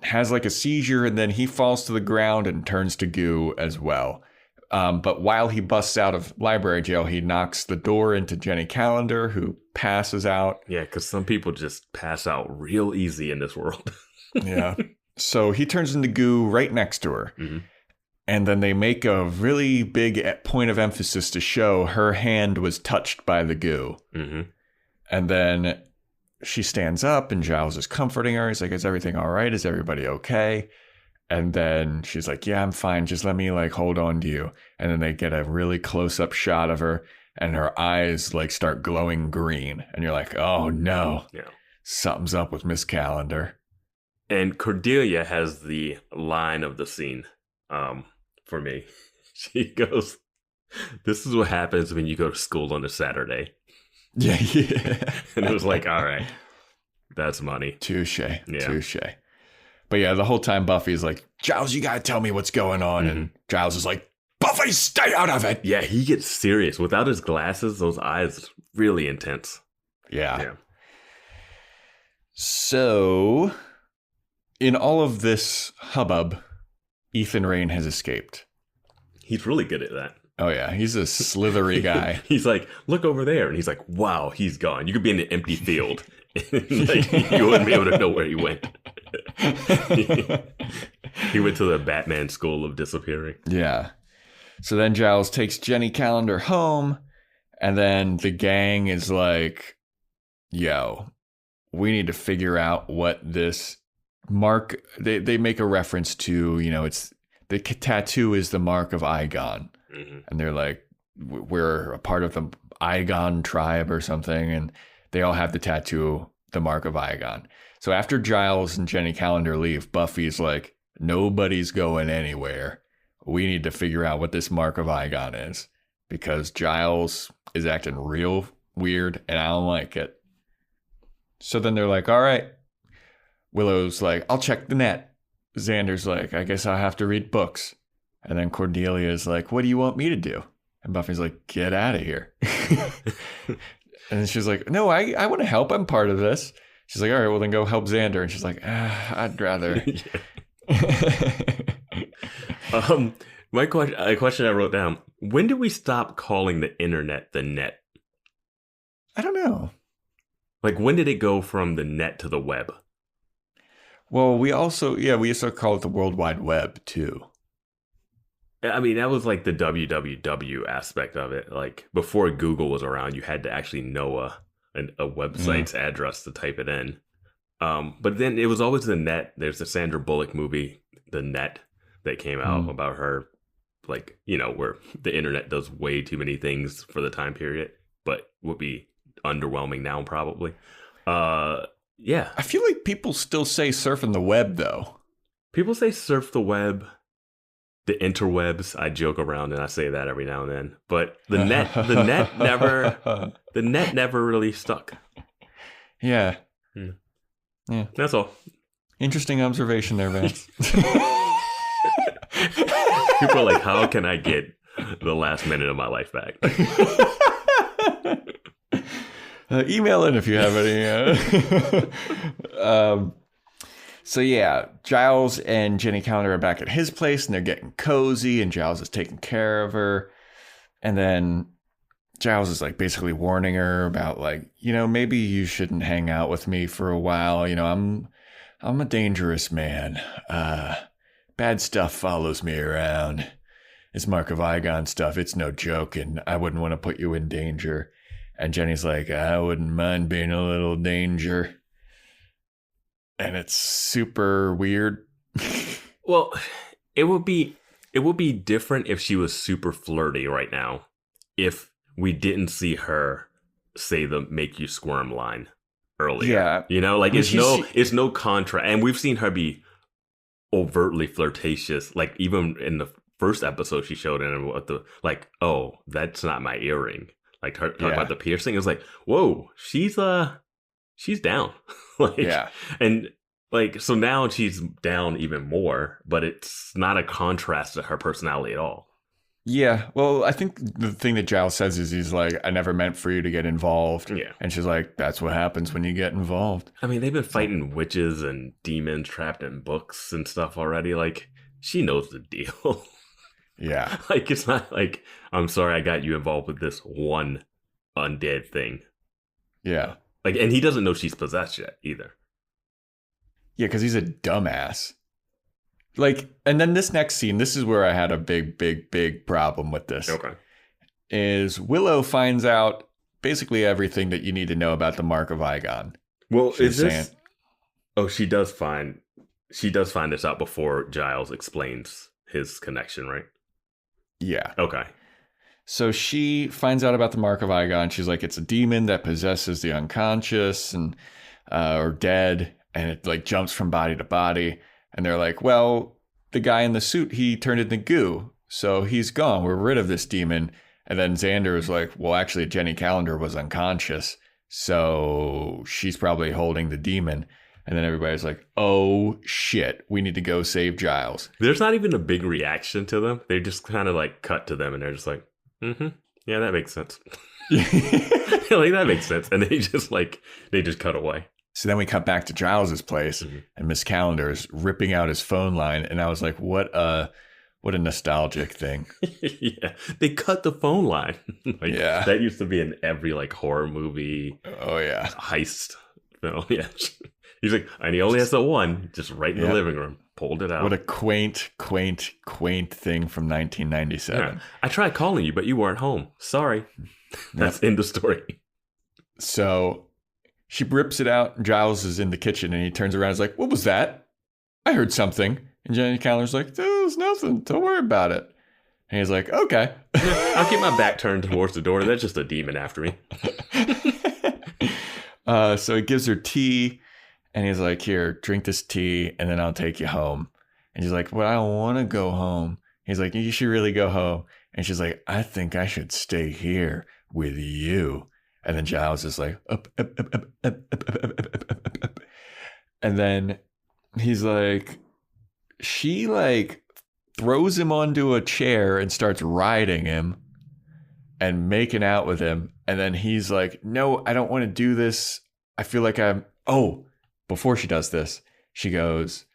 has like a seizure, and then he falls to the ground and turns to goo as well. But while he busts out of library jail, he knocks the door into Jenny Calendar, who passes out. Yeah, because some people just pass out real easy in this world. Yeah. So he turns into goo right next to her. Mm-hmm. And then they make a really big point of emphasis to show her hand was touched by the goo. Mm-hmm. And then she stands up and Giles is comforting her. He's like, is everything all right? Is everybody okay? And then she's like, yeah, I'm fine. Just let me like hold on to you. And then they get a really close up shot of her and her eyes like start glowing green. And you're like, oh no, something's up with Miss Calendar. And Cordelia has the line of the scene for me. She goes, this is what happens when you go to school on a Saturday. Yeah. And it was like, all right, that's money. Touche. But yeah, the whole time Buffy's like, Giles, you gotta tell me what's going on. Mm-hmm. And Giles is like, Buffy, stay out of it. Yeah, he gets serious. Without his glasses, those eyes really intense. Yeah. So, in all of this hubbub, Ethan Rayne has escaped. He's really good at that. Oh, yeah. He's a slithery guy. He's like, look over there. And he's like, wow, he's gone. You could be in an empty field. Like, you wouldn't be able to know where he went. He went to the Batman school of disappearing. Yeah. So then Giles takes Jenny Calendar home. And then the gang is like, yo, we need to figure out what this mark. They make a reference to, it's the tattoo is the mark of Igon. Mm-hmm. And they're like, we're a part of the Igon tribe or something. And they all have the tattoo, the mark of Igon. So after Giles and Jenny Calendar leave, Buffy's like, nobody's going anywhere. We need to figure out what this mark of Igon is. Because Giles is acting real weird and I don't like it. So then they're like, all right. Willow's like, I'll check the net. Xander's like, I guess I'll have to read books. And then Cordelia's like, what do you want me to do? And Buffy's like, get out of here. And she's like, no, I want to help. I'm part of this. She's like, all right, well, then go help Xander. And she's like, I'd rather. A question I wrote down. When did we stop calling the internet the net? I don't know. Like, when did it go from the net to the web? Well, we used to call it the World Wide Web, too. I mean, that was like the www aspect of it. Like, before Google was around, you had to actually know a website's address to type it in. But then it was always the net. There's the Sandra Bullock movie, The Net, that came out about her, like, where the internet does way too many things for the time period, but would be underwhelming now, probably. Yeah. I feel like people still say surfing the web, though. People say surf the web. The interwebs, I joke around and I say that every now and then, but the net never really stuck. Yeah. Yeah. That's all. Interesting observation there, Vance. People are like, how can I get the last minute of my life back? Email in if you have any. So yeah, Giles and Jenny Calendar are back at his place and they're getting cozy and Giles is taking care of her. And then Giles is like basically warning her about like, maybe you shouldn't hang out with me for a while. I'm a dangerous man. Bad stuff follows me around. This Mark of Igon stuff, it's no joke, and I wouldn't want to put you in danger. And Jenny's like, I wouldn't mind being a little danger. And it's super weird. Well, it would be different if she was super flirty right now. If we didn't see her say the make you squirm line earlier. Yeah. Like it's no contrast. And we've seen her be overtly flirtatious. Like even in the first episode she showed in what the like, oh, that's not my earring. Like her talking about the piercing. It was like, whoa, she's down. And like so now she's down even more, but it's not a contrast to her personality at all. Yeah, well, I think the thing that Giles says is he's like, I never meant for you to get involved. Yeah. And she's like, that's what happens when you get involved. I mean, they've been fighting witches and demons trapped in books and stuff already. Like, she knows the deal. Yeah. Like, it's not like, I'm sorry I got you involved with this one undead thing. Yeah. Like, and he doesn't know she's possessed yet either. Yeah, because he's a dumbass. Like, and then this next scene, this is where I had a big problem with this. Okay. Is Willow finds out basically everything that you need to know about the Mark of Igon. Well, she does find this out before Giles explains his connection, right? Yeah. Okay. So she finds out about the Mark of Igon. She's like, it's a demon that possesses the unconscious and or dead, and it like jumps from body to body. And they're like, well, the guy in the suit, he turned into goo. So he's gone. We're rid of this demon. And then Xander is like, well, actually, Jenny Calendar was unconscious. So she's probably holding the demon. And then everybody's like, oh, shit. We need to go save Giles. There's not even a big reaction to them. They just kind of like cut to them and they're just like, yeah, that makes sense. Like, that makes sense. And they just cut away. So then we cut back to Giles's place, and Miss Calendar is ripping out his phone line, and I was like, "What a nostalgic thing!" Yeah, they cut the phone line. That used to be in every like horror movie. Oh yeah, heist film. Yeah, he's like, and he only has the one, just right in the living room. Pulled it out. What a quaint thing from 1997. Yeah. I tried calling you, but you weren't home. Sorry. That's in the story. So she rips it out, and Giles is in the kitchen, and he turns around and is like, what was that? I heard something. And Jenny Calendar's like, there's nothing. Don't worry about it. And he's like, okay. I'll keep my back turned towards the door. That's just a demon after me. So he gives her tea, and he's like, here, drink this tea, and then I'll take you home. And she's like, well, I don't want to go home. He's like, you should really go home. And she's like, I think I should stay here with you. And then Giles is like, up. And then he's like, she like throws him onto a chair and starts riding him and making out with him. And then he's like, no, I don't want to do this. I feel like before she does this, she goes,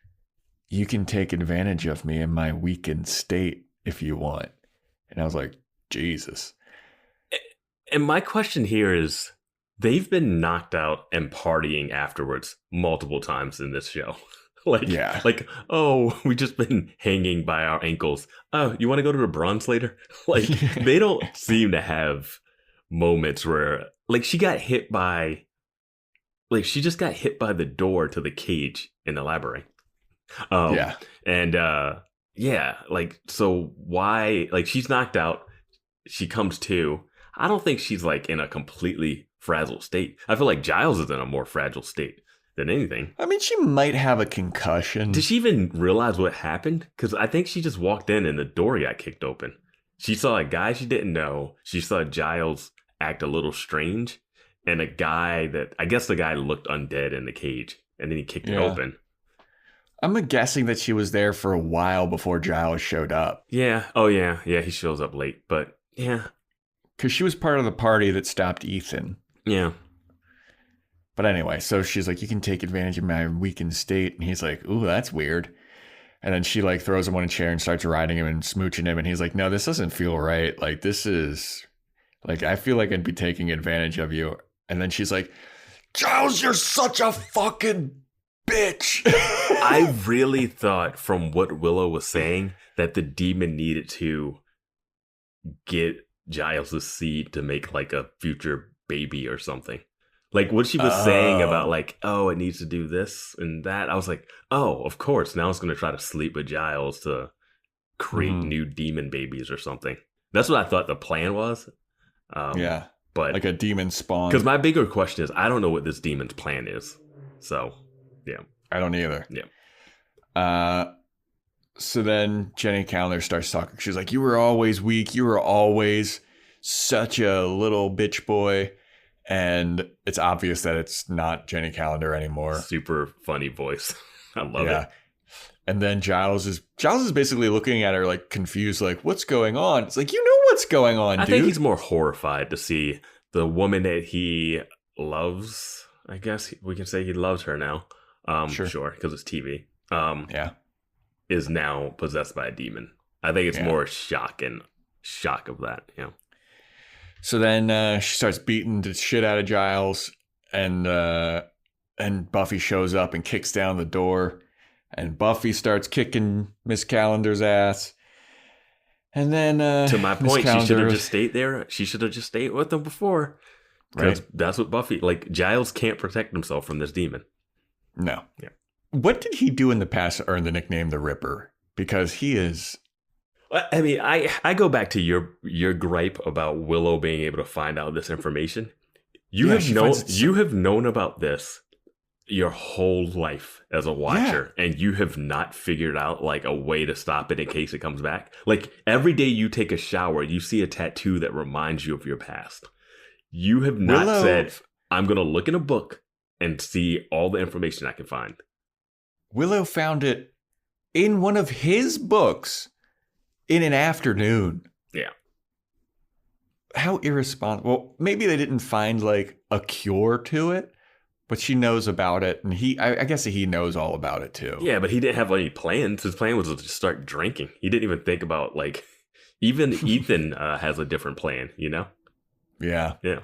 you can take advantage of me in my weakened state if you want. And I was like, Jesus. And my question here is, they've been knocked out and partying afterwards multiple times in this show. Oh, we just been hanging by our ankles. Oh, you want to go to the bronze later? Like, they don't seem to have moments where, like, she just got hit by the door to the cage in the library. So why, like, she's knocked out, she comes to. I don't think she's like in a completely fragile state. I feel like Giles is in a more fragile state than anything. I mean, she might have a concussion. Did she even realize what happened? Because I think she just walked in and the door got kicked open. She saw a guy she didn't know. She saw Giles act a little strange. and a guy that I guess the guy looked undead in the cage, and then he kicked it open. I'm guessing that she was there for a while before Giles showed up. Yeah. Oh, yeah. Yeah, he shows up late, but yeah. Because she was part of the party that stopped Ethan. Yeah. But anyway, so she's like, you can take advantage of my weakened state. And he's like, ooh, that's weird. And then she like throws him on a chair and starts riding him and smooching him. And he's like, no, this doesn't feel right. Like, this is like, I feel like I'd be taking advantage of you. And then she's like, Giles, you're such a fucking bitch. I really thought from what Willow was saying that the demon needed to get Giles' seed to make like a future baby or something. Like what she was saying about like, oh, it needs to do this and that. I was like, oh, of course. Now it's going to try to sleep with Giles to create new demon babies or something. That's what I thought the plan was. Yeah. But like a demon spawn. Because my bigger question is, I don't know what this demon's plan is. So, yeah. I don't either. Yeah. So then Jenny Calendar starts talking. She's like, you were always weak. You were always such a little bitch boy. And it's obvious that it's not Jenny Calendar anymore. Super funny voice. I love it. And then Giles is basically looking at her like confused, like, what's going on? It's like, you know what's going on, I dude. think he's more horrified to see the woman that he loves. I guess we can say he loves her now. Sure, because it's TV. Is now possessed by a demon. I think it's more shock of that. Yeah. So then she starts beating the shit out of Giles, and Buffy shows up and kicks down the door, and Buffy starts kicking Miss Calendar's ass. And then to my point, she should have just stayed there. She should have just stayed with them before, because that's what Buffy like. Giles can't protect himself from this demon. No. Yeah. What did he do in the past to earn the nickname the Ripper? Because he is. I mean, I go back to your gripe about Willow being able to find out this information. You have known about this your whole life as a watcher, and you have not figured out like a way to stop it in case it comes back. Like every day you take a shower, you see a tattoo that reminds you of your past. You have not said, I'm going to look in a book and see all the information I can find. Willow found it in one of his books in an afternoon. Yeah. How irresponsible. Well, maybe they didn't find like a cure to it, but she knows about it. And I guess he knows all about it too. Yeah, but he didn't have any plans. His plan was to just start drinking. He didn't even think about like, even Ethan has a different plan, you know? Yeah. Yeah.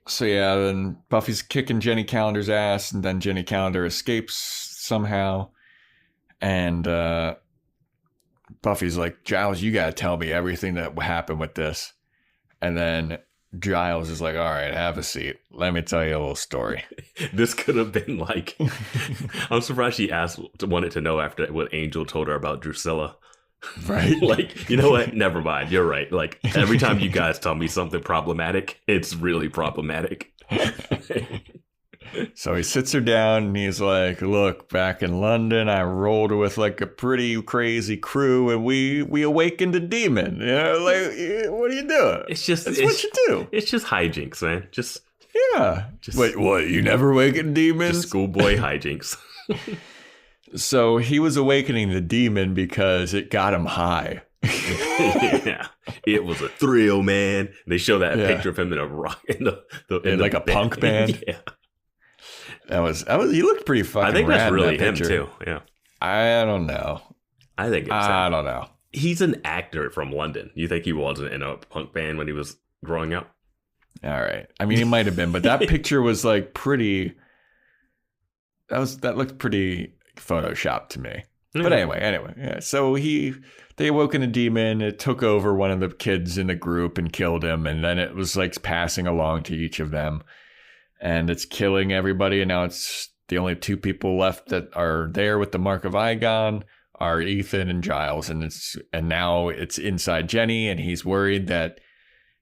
So yeah, then Buffy's kicking Jenny Calendar's ass, and then Jenny Calendar escapes somehow. And Buffy's like, Giles, you gotta tell me everything that happened with this. And then Giles is like, all right, have a seat. Let me tell you a little story. This could have been like, I'm surprised she wanted to know after what Angel told her about Drusilla. Right? Like, you know what? Never mind. You're right. Like, every time you guys tell me something problematic, it's really problematic. So he sits her down and he's like, look, back in London, I rolled with like a pretty crazy crew and we awakened a demon. You know, like, what are you doing? It's what you do. It's just hijinks, man. Wait, what? You never awakened demons? Just schoolboy hijinks. So he was awakening the demon because it got him high. Yeah, it was a thrill, man. They show that picture of him in a rock in like a punk band. Yeah, that was. He looked pretty fucking. I think rad that's really that him picture. too. Yeah, I don't know. I think it's I don't know. He's an actor from London. You think he wasn't in a punk band when he was growing up? All right. I mean, he might have been, but that picture was like pretty. That looked pretty Photoshopped to me. But anyway, yeah. So they awoken a demon. It took over one of the kids in the group and killed him. And then it was like passing along to each of them. And it's killing everybody. And now it's the only two people left that are there with the Mark of Igon are Ethan and Giles. And now it's inside Jenny. And he's worried that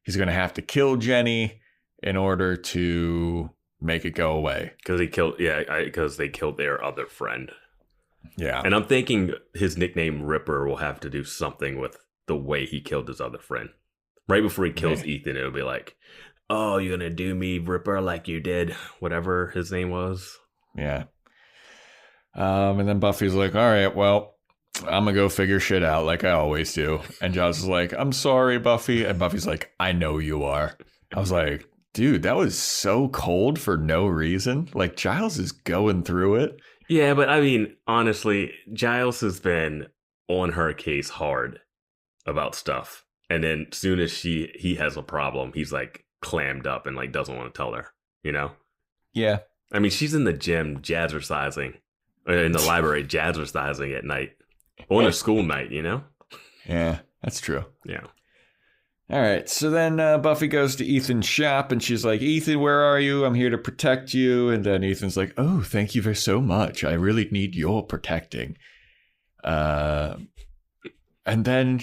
he's going to have to kill Jenny in order to make it go away. Because they killed their other friend. Yeah. And I'm thinking his nickname Ripper will have to do something with the way he killed his other friend. Right before he kills Ethan, it'll be like, oh, you're going to do me, Ripper, like you did, whatever his name was. Yeah. And then Buffy's like, all right, well, I'm going to go figure shit out like I always do. And Giles is like, I'm sorry, Buffy. And Buffy's like, I know you are. I was like, dude, that was so cold for no reason. Like, Giles is going through it. Yeah, but I mean, honestly, Giles has been on her case hard about stuff. And then as soon as he has a problem, he's like clammed up and like doesn't want to tell her, you know? Yeah. I mean, she's in the gym jazzercising, in the library jazzercising at night, on a school night, you know? Yeah, that's true. Yeah. All right, so then Buffy goes to Ethan's shop, and she's like, Ethan, where are you? I'm here to protect you. And then Ethan's like, oh, thank you very so much. I really need your protecting. And then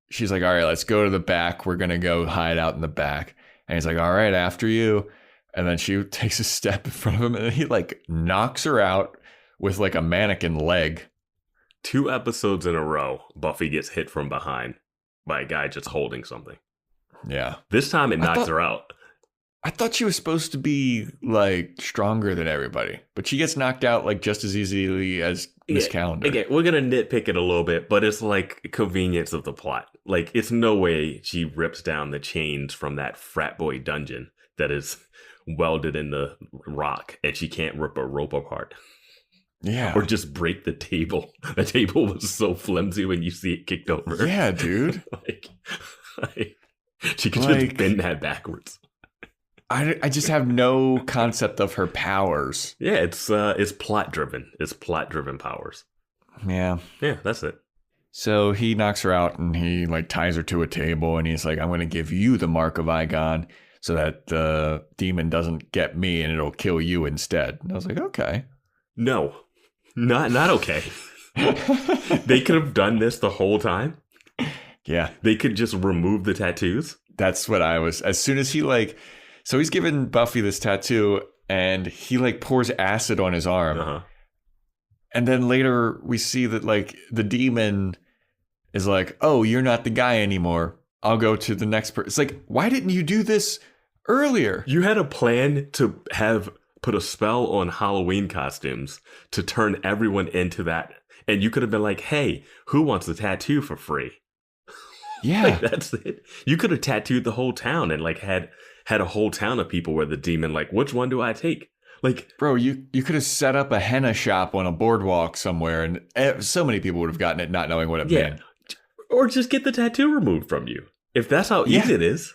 she's like, all right, let's go to the back. We're going to go hide out in the back. And he's like, all right, after you. And then she takes a step in front of him, and he like knocks her out with like a mannequin leg. 2 episodes in a row, Buffy gets hit from behind by a guy just holding something. Yeah. This time it knocks her out. I thought she was supposed to be like stronger than everybody, but she gets knocked out like just as easily as Miss Calendar. Again, we're going to nitpick it a little bit, but it's like convenience of the plot. Like, it's no way she rips down the chains from that frat boy dungeon that is welded in the rock, and she can't rip a rope apart. Yeah. Or just break the table. The table was so flimsy when you see it kicked over. Yeah, dude. She could just bend that backwards. I just have no concept of her powers. Yeah, it's plot driven. It's plot driven powers. Yeah. Yeah, that's it. So he knocks her out, and he like ties her to a table, and he's like, I'm going to give you the mark of Igon so that the demon doesn't get me and it'll kill you instead. And I was like, okay. No. Not okay. They could have done this the whole time. Yeah. They could just remove the tattoos. That's what I was. As soon as he like, so he's giving Buffy this tattoo, and he like pours acid on his arm. Uh-huh. And then later we see that like the demon is like, oh, you're not the guy anymore. I'll go to the next person. It's like, why didn't you do this earlier? You had a plan to put a spell on Halloween costumes to turn everyone into that. And you could have been like, hey, who wants a tattoo for free? Yeah. Like, that's it. You could have tattooed the whole town and like had a whole town of people where the demon like, which one do I take? Like, bro, you could have set up a henna shop on a boardwalk somewhere, and so many people would have gotten it not knowing what it meant. Or just get the tattoo removed from you. If that's how easy it is.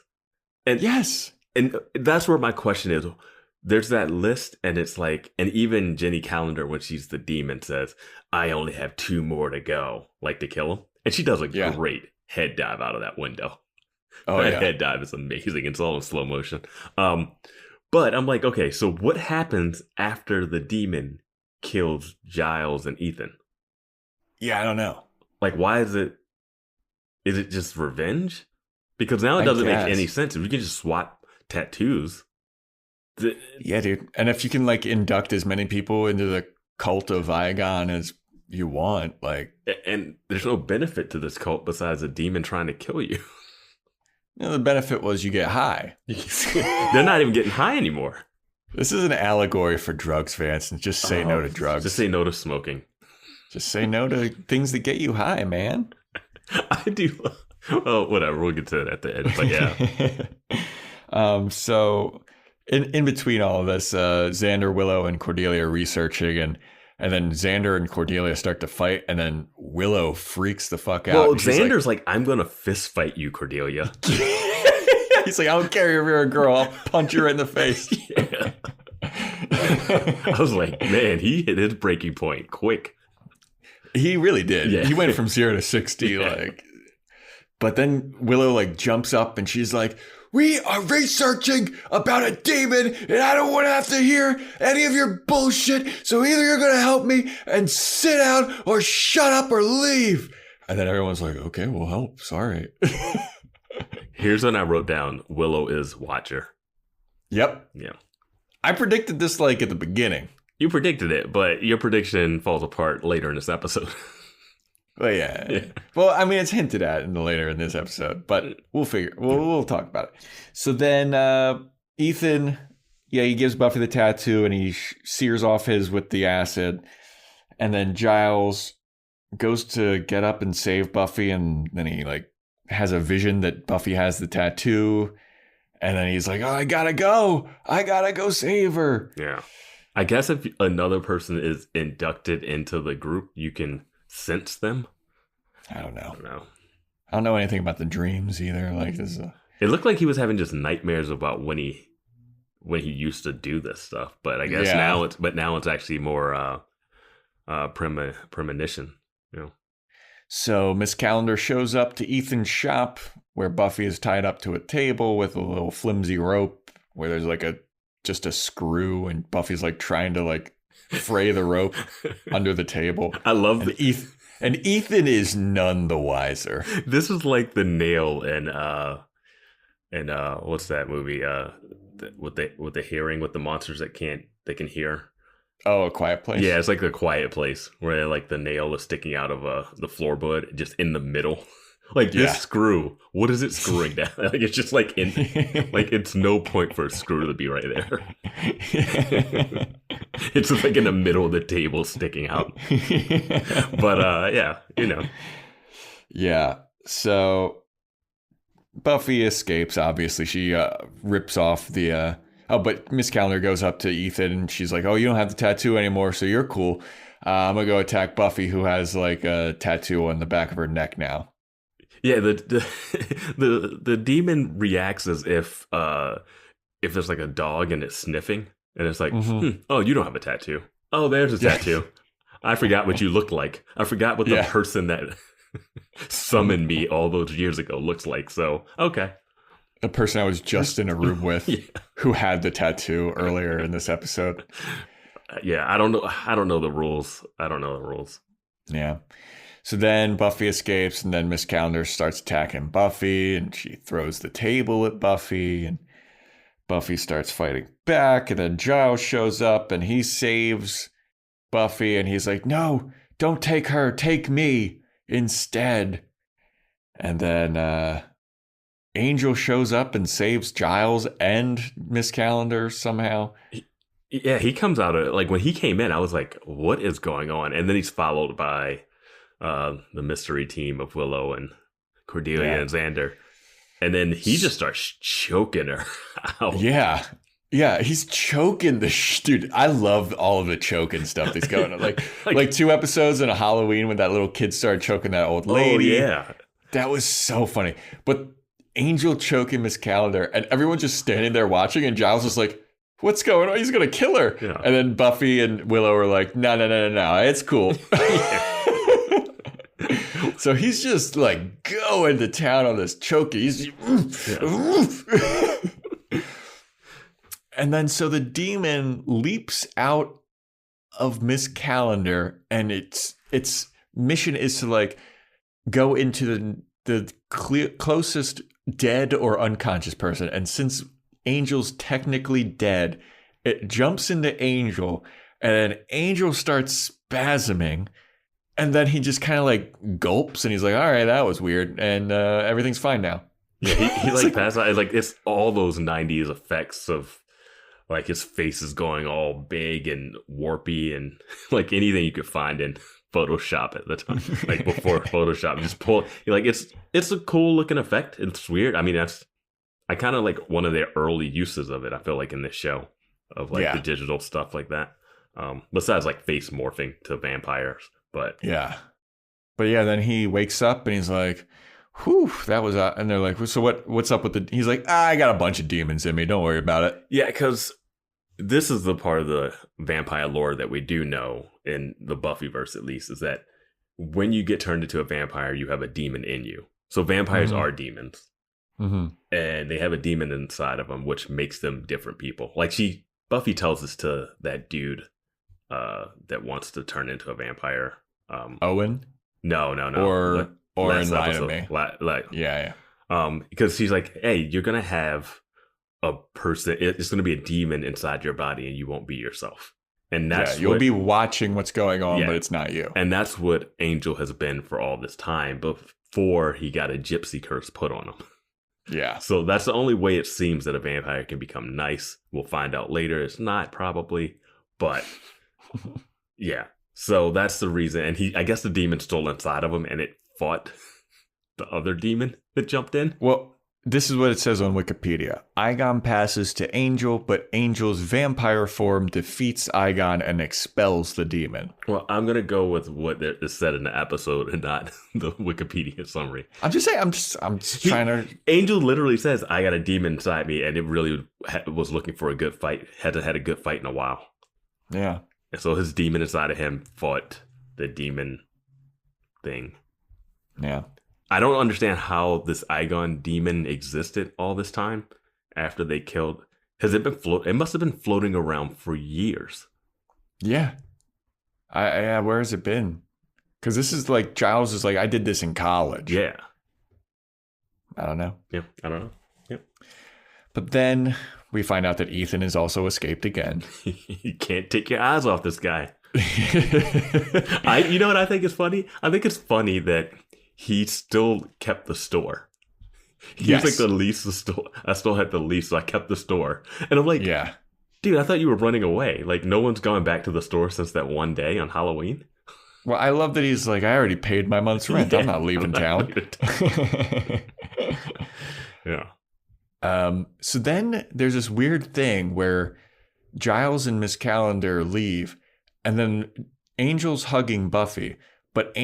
And yes. And that's where my question is. There's that list, and it's like, and even Jenny Calendar, when she's the demon, says, I only have 2 more to go, like to kill him. And she does a great head dive out of that window. Oh, that head dive is amazing. It's all in slow motion. But I'm like, okay, so what happens after the demon kills Giles and Ethan? Yeah, I don't know. Like, why is it just revenge? Because now it doesn't make any sense. If you can just swap tattoos. Yeah, dude. And if you can like induct as many people into the cult of Igon as you want, like, and there's no benefit to this cult besides a demon trying to kill you. The benefit was you get high. They're not even getting high anymore. This is an allegory for drugs, Vance, and just say no to drugs. Just say no to smoking. Just say no to things that get you high, man. I do. Oh, whatever. We'll get to it at the end. But yeah. So in between all of this, Xander, Willow, and Cordelia are researching, and then Xander and Cordelia start to fight, and then Willow freaks the fuck out. Well, Xander's like, I'm going to fist fight you, Cordelia. He's like, I don't care if you're a girl. I'll punch her in the face. Yeah. I was like, man, he hit his breaking point quick. He really did. Yeah. He went from 0 to 60. Like, but then Willow like jumps up, and she's like, we are researching about a demon, and I don't want to have to hear any of your bullshit. So either you're going to help me and sit down, or shut up or leave. And then everyone's like, okay, we'll help. Sorry. Here's when I wrote down, Willow is Watcher. Yep. Yeah. I predicted this like at the beginning. You predicted it, but your prediction falls apart later in this episode. Well, yeah. Well, I mean, it's hinted at later in this episode, but we'll talk about it. So then Ethan, he gives Buffy the tattoo and he sears off his with the acid. And then Giles goes to get up and save Buffy, and then he like has a vision that Buffy has the tattoo. And then he's like, oh, I gotta go save her. Yeah. I guess if another person is inducted into the group, you can sense them. I don't know. I don't know anything about the dreams either. Like this. It looked like he was having just nightmares about when he used to do this stuff. But I guess now it's actually more premonition. You know. So Miss Calendar shows up to Ethan's shop where Buffy is tied up to a table with a little flimsy rope where there's like just a screw, and Buffy's like trying to like fray the rope under the table. I love and Ethan is none the wiser. This is like the nail in what's that movie? With the hearing, with the monsters that they can hear. Oh, A Quiet Place? Yeah, it's like The Quiet Place where like the nail is sticking out of the floorboard just in the middle. Like this screw, what is it screwing down? Like it's just like like it's no point for a screw to be right there. It's just like in the middle of the table sticking out. But Yeah. So Buffy escapes, obviously. She rips off the but Miss Calendar goes up to Ethan and she's like, oh, you don't have the tattoo anymore, so you're cool. I'm gonna go attack Buffy, who has like a tattoo on the back of her neck now. Yeah, the demon reacts as if there's like a dog and it's sniffing, and it's like, oh, you don't have a tattoo. Oh, there's a tattoo. I forgot what you looked like. I forgot what the person that summoned me all those years ago looks like. So, okay. The person I was just in a room with who had the tattoo earlier in this episode. Yeah, I don't know the rules. Yeah. So then Buffy escapes, and then Miss Calendar starts attacking Buffy, and she throws the table at Buffy, and Buffy starts fighting back, and then Giles shows up, and he saves Buffy, and he's like, no, don't take her, take me instead. And then Angel shows up and saves Giles and Miss Calendar somehow. Yeah, he comes out of, like, when he came in, I was like, what is going on? And then he's followed by the mystery team of Willow and Cordelia and Xander. And then he just starts choking her out. Yeah. Yeah, he's choking the dude. I love all of the choking stuff that's going on. Like 2 episodes in a Halloween when that little kid started choking that old lady. Oh, yeah. That was so funny. But Angel choking Miss Calendar, and everyone just standing there watching, and Giles was like, what's going on? He's going to kill her. Yeah. And then Buffy and Willow were like, no, it's cool. So he's just like going to town on this choking. He's and then so the demon leaps out of Miss Calendar, and its mission is to like go into the closest dead or unconscious person. And since Angel's technically dead, it jumps into Angel, and then Angel starts spasming, and then he just kind of like gulps, and he's like, all right, that was weird, and everything's fine now. Yeah, he like passes out. Like, it's all those 90s effects of like his face is going all big and warpy, and like anything you could find in Photoshop at the time, like before Photoshop, just pull. Like, it's a cool looking effect. It's weird. I mean, I kind of like one of the early uses of it, I feel like, in this show, of like the digital stuff like that. Besides like face morphing to vampires, but then he wakes up and he's like, whew, that was and they're like, so what's up with the, he's like, I got a bunch of demons in me, don't worry about it. Yeah, because this is the part of the vampire lore that we do know in the Buffyverse, at least, is that when you get turned into a vampire, you have a demon in you. So vampires are demons. Mm-hmm. And they have a demon inside of them, which makes them different people. Like Buffy tells this to that dude that wants to turn into a vampire. Owen? No. Or in Lie to Me. Yeah. Because she's like, hey, you're going to have a person, it's going to be a demon inside your body, and you won't be yourself. And that's you'll be watching what's going on, but it's not you. And that's what Angel has been for all this time before he got a gypsy curse put on him. Yeah. So that's the only way it seems that a vampire can become nice. We'll find out later. It's not probably, but yeah. So that's the reason. And I guess the demon stole inside of him and it fought the other demon that jumped in. Well, this is what it says on Wikipedia. Igon passes to Angel, but Angel's vampire form defeats Igon and expels the demon. Well, I'm going to go with what is said in the episode and not the Wikipedia summary. I'm just saying, I'm just trying to... Angel literally says, I got a demon inside me, and it really was looking for a good fight. Hadn't had a good fight in a while. Yeah. And so his demon inside of him fought the demon thing. Yeah. I don't understand how this Igon demon existed all this time after they killed. Has it been it must have been floating around for years. Yeah. Where has it been? Because this is like, Giles is like, I did this in college. Yeah. I don't know. Yeah, I don't know. Yep. But then we find out that Ethan has also escaped again. You can't take your eyes off this guy. You know what I think is funny? I think it's funny that he still kept the store. He was like the lease the store. I still had the lease, so I kept the store. And I'm like, yeah, dude, I thought you were running away. Like, no one's gone back to the store since that one day on Halloween. Well, I love that he's like, I already paid my month's rent. I'm not leaving town. Yeah. So then there's this weird thing where Giles and Miss Calendar leave, and then Angel's hugging Buffy. But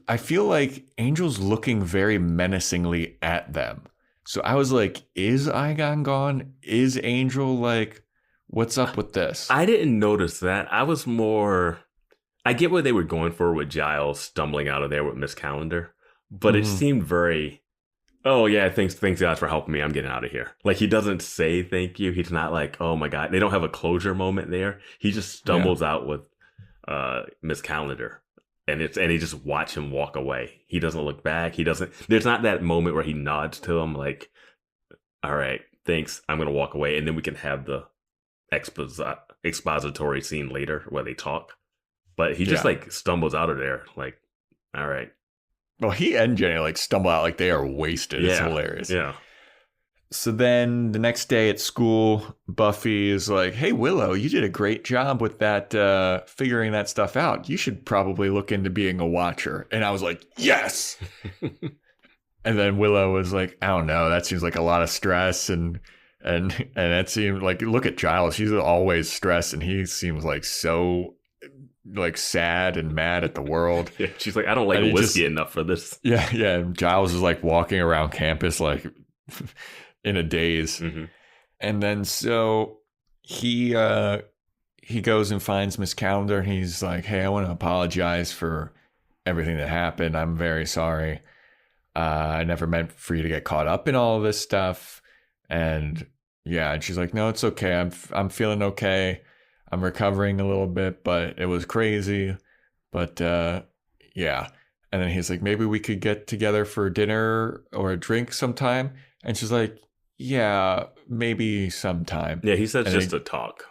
I feel like Angel's looking very menacingly at them. So I was like, is Igon gone? Is Angel like, what's up with this? I didn't notice that. I get what they were going for with Giles stumbling out of there with Miss Calendar. But it seemed very, oh yeah, thanks guys for helping me. I'm getting out of here. Like, he doesn't say thank you. He's not like, oh my God. They don't have a closure moment there. He just stumbles out with Miss Calendar. And he just watch him walk away. He doesn't look back. There's not that moment where he nods to him like, all right, thanks, I'm going to walk away. And then we can have the expository scene later where they talk. But he just like stumbles out of there like, all right. Well, he and Jenny like stumble out like they are wasted. It's hilarious. Yeah. So then the next day at school, Buffy is like, hey, Willow, you did a great job with that, figuring that stuff out. You should probably look into being a watcher. And I was like, yes. And then Willow was like, I don't know. That seems like a lot of stress. And that seemed like, look at Giles. He's always stressed. And he seems like so like sad and mad at the world. Yeah, she's like, I don't like whiskey enough for this. Yeah. Yeah. And Giles is like walking around campus like in a daze. Mm-hmm. And then so he goes and finds Miss Calendar and he's like, hey, I want to apologize for everything that happened. I'm very sorry. I never meant for you to get caught up in all of this stuff. And and she's like, no, it's okay. I'm feeling okay. I'm recovering a little bit, but it was crazy. But yeah. And then he's like, maybe we could get together for dinner or a drink sometime. And she's like, yeah, maybe sometime. Yeah, he says just to talk.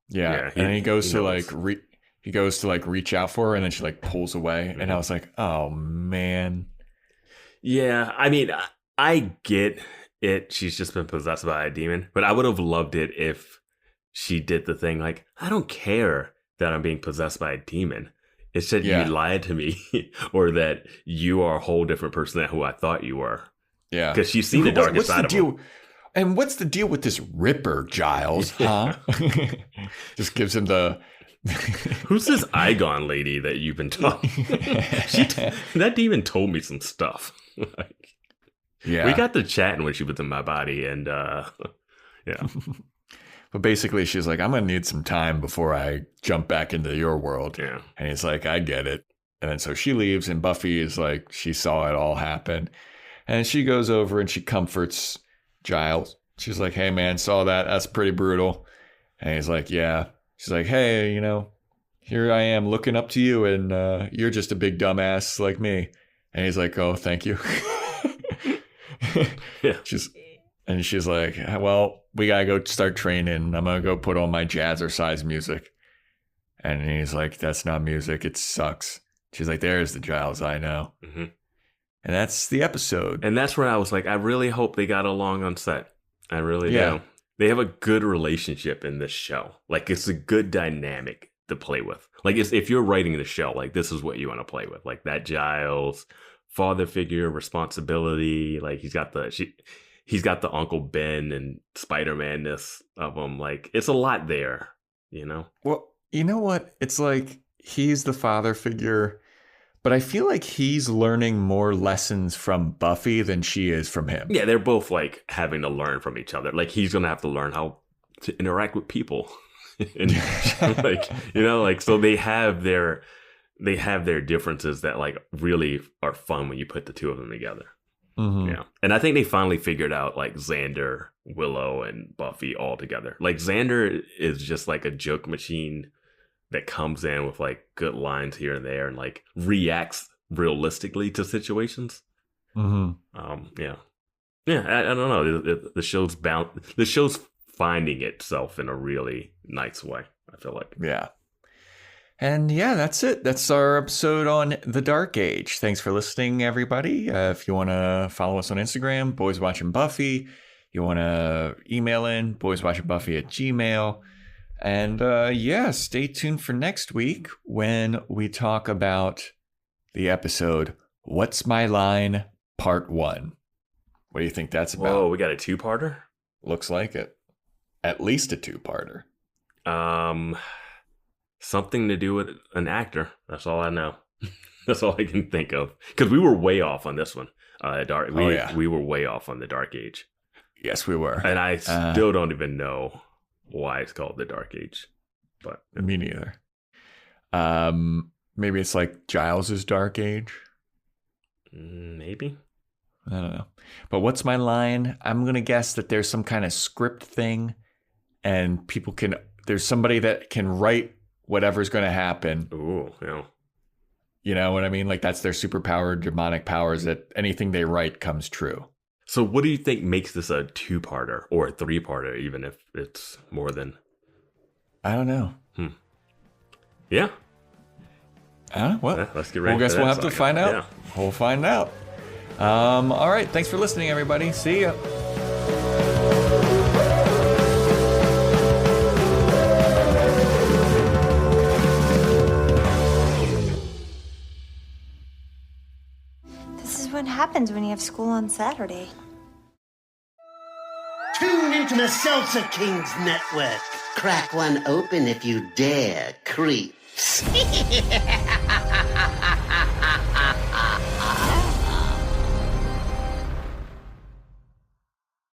Yeah, and then he goes to reach out for her, and then she like pulls away, and I was like, oh man. Yeah, I mean, I get it. She's just been possessed by a demon, but I would have loved it if she did the thing like, I don't care that I'm being possessed by a demon. It said you lied to me, or that you are a whole different person than who I thought you were. Yeah, because she's seen the darkest side of him. And what's the deal with this Ripper, Giles? Huh? Just gives him the. Who's this Igon lady that you've been talking? That demon told me some stuff. We got to chatting when she was in my body, and yeah. But basically, she's like, I'm gonna need some time before I jump back into your world. Yeah. And he's like, I get it. And then so she leaves, and Buffy is like, she saw it all happen, and she goes over and she comforts Giles. She's like, hey man, saw that. That's pretty brutal. And he's like, yeah. She's like, hey, here I am looking up to you, and you're just a big dumbass like me. And he's like, oh, thank you. Yeah. She's like, well, we gotta go start training. I'm gonna go put on my jazzercise music. And he's like, that's not music. It sucks. She's like, there's the Giles I know. Mm-hmm. And that's the episode. And that's where I was like, I really hope they got along on set. I really do. They have a good relationship in this show. Like, it's a good dynamic to play with. Like, if you're writing the show, like, this is what you want to play with. Like, that Giles father figure, responsibility. Like, he's got the Uncle Ben and Spider-Man-ness of him. Like, it's a lot there, you know? Well, you know what? It's like, he's the father figure, but I feel like he's learning more lessons from Buffy than she is from him. Yeah, they're both like having to learn from each other. Like, he's going to have to learn how to interact with people. And like, you know, like, so they have their differences that like really are fun when you put the two of them together. Mm-hmm. Yeah. And I think they finally figured out like Xander, Willow, and Buffy all together. Like, Xander is just like a joke machine that comes in with like good lines here and there and like reacts realistically to situations. Mm-hmm. Yeah. I don't know. The show's finding itself in a really nice way, I feel like. Yeah. And yeah, that's it. That's our episode on The Dark Age. Thanks for listening, everybody. If you want to follow us on Instagram, Boys Watching Buffy. You want to email in, BoysWatchingBuffy@gmail.com. And stay tuned for next week when we talk about the episode What's My Line Part 1. What do you think that's about? Whoa, we got a two-parter? Looks like it. At least a two-parter. Something to do with an actor. That's all I know. That's all I can think of. Because we were way off on this one. We were way off on The Dark Age. Yes, we were. And I still don't even know why it's called The Dark Age. But me neither. Maybe it's like Giles's Dark Age. Maybe. I don't know. But what's my line? I'm going to guess that there's some kind of script thing and there's somebody that can write whatever's going to happen. Ooh, yeah. You know what I mean? Like, that's their superpower, demonic powers, that anything they write comes true. So what do you think makes this a two-parter or a three-parter, even if it's more than? I don't know. Yeah. What? Yeah, let's get ready. Well, guess we'll have to find out. Yeah. We'll find out. All right. Thanks for listening, everybody. See ya. This is what happens when you have school on Saturday. Tune into the Salsa Kings Network. Crack one open if you dare, creeps.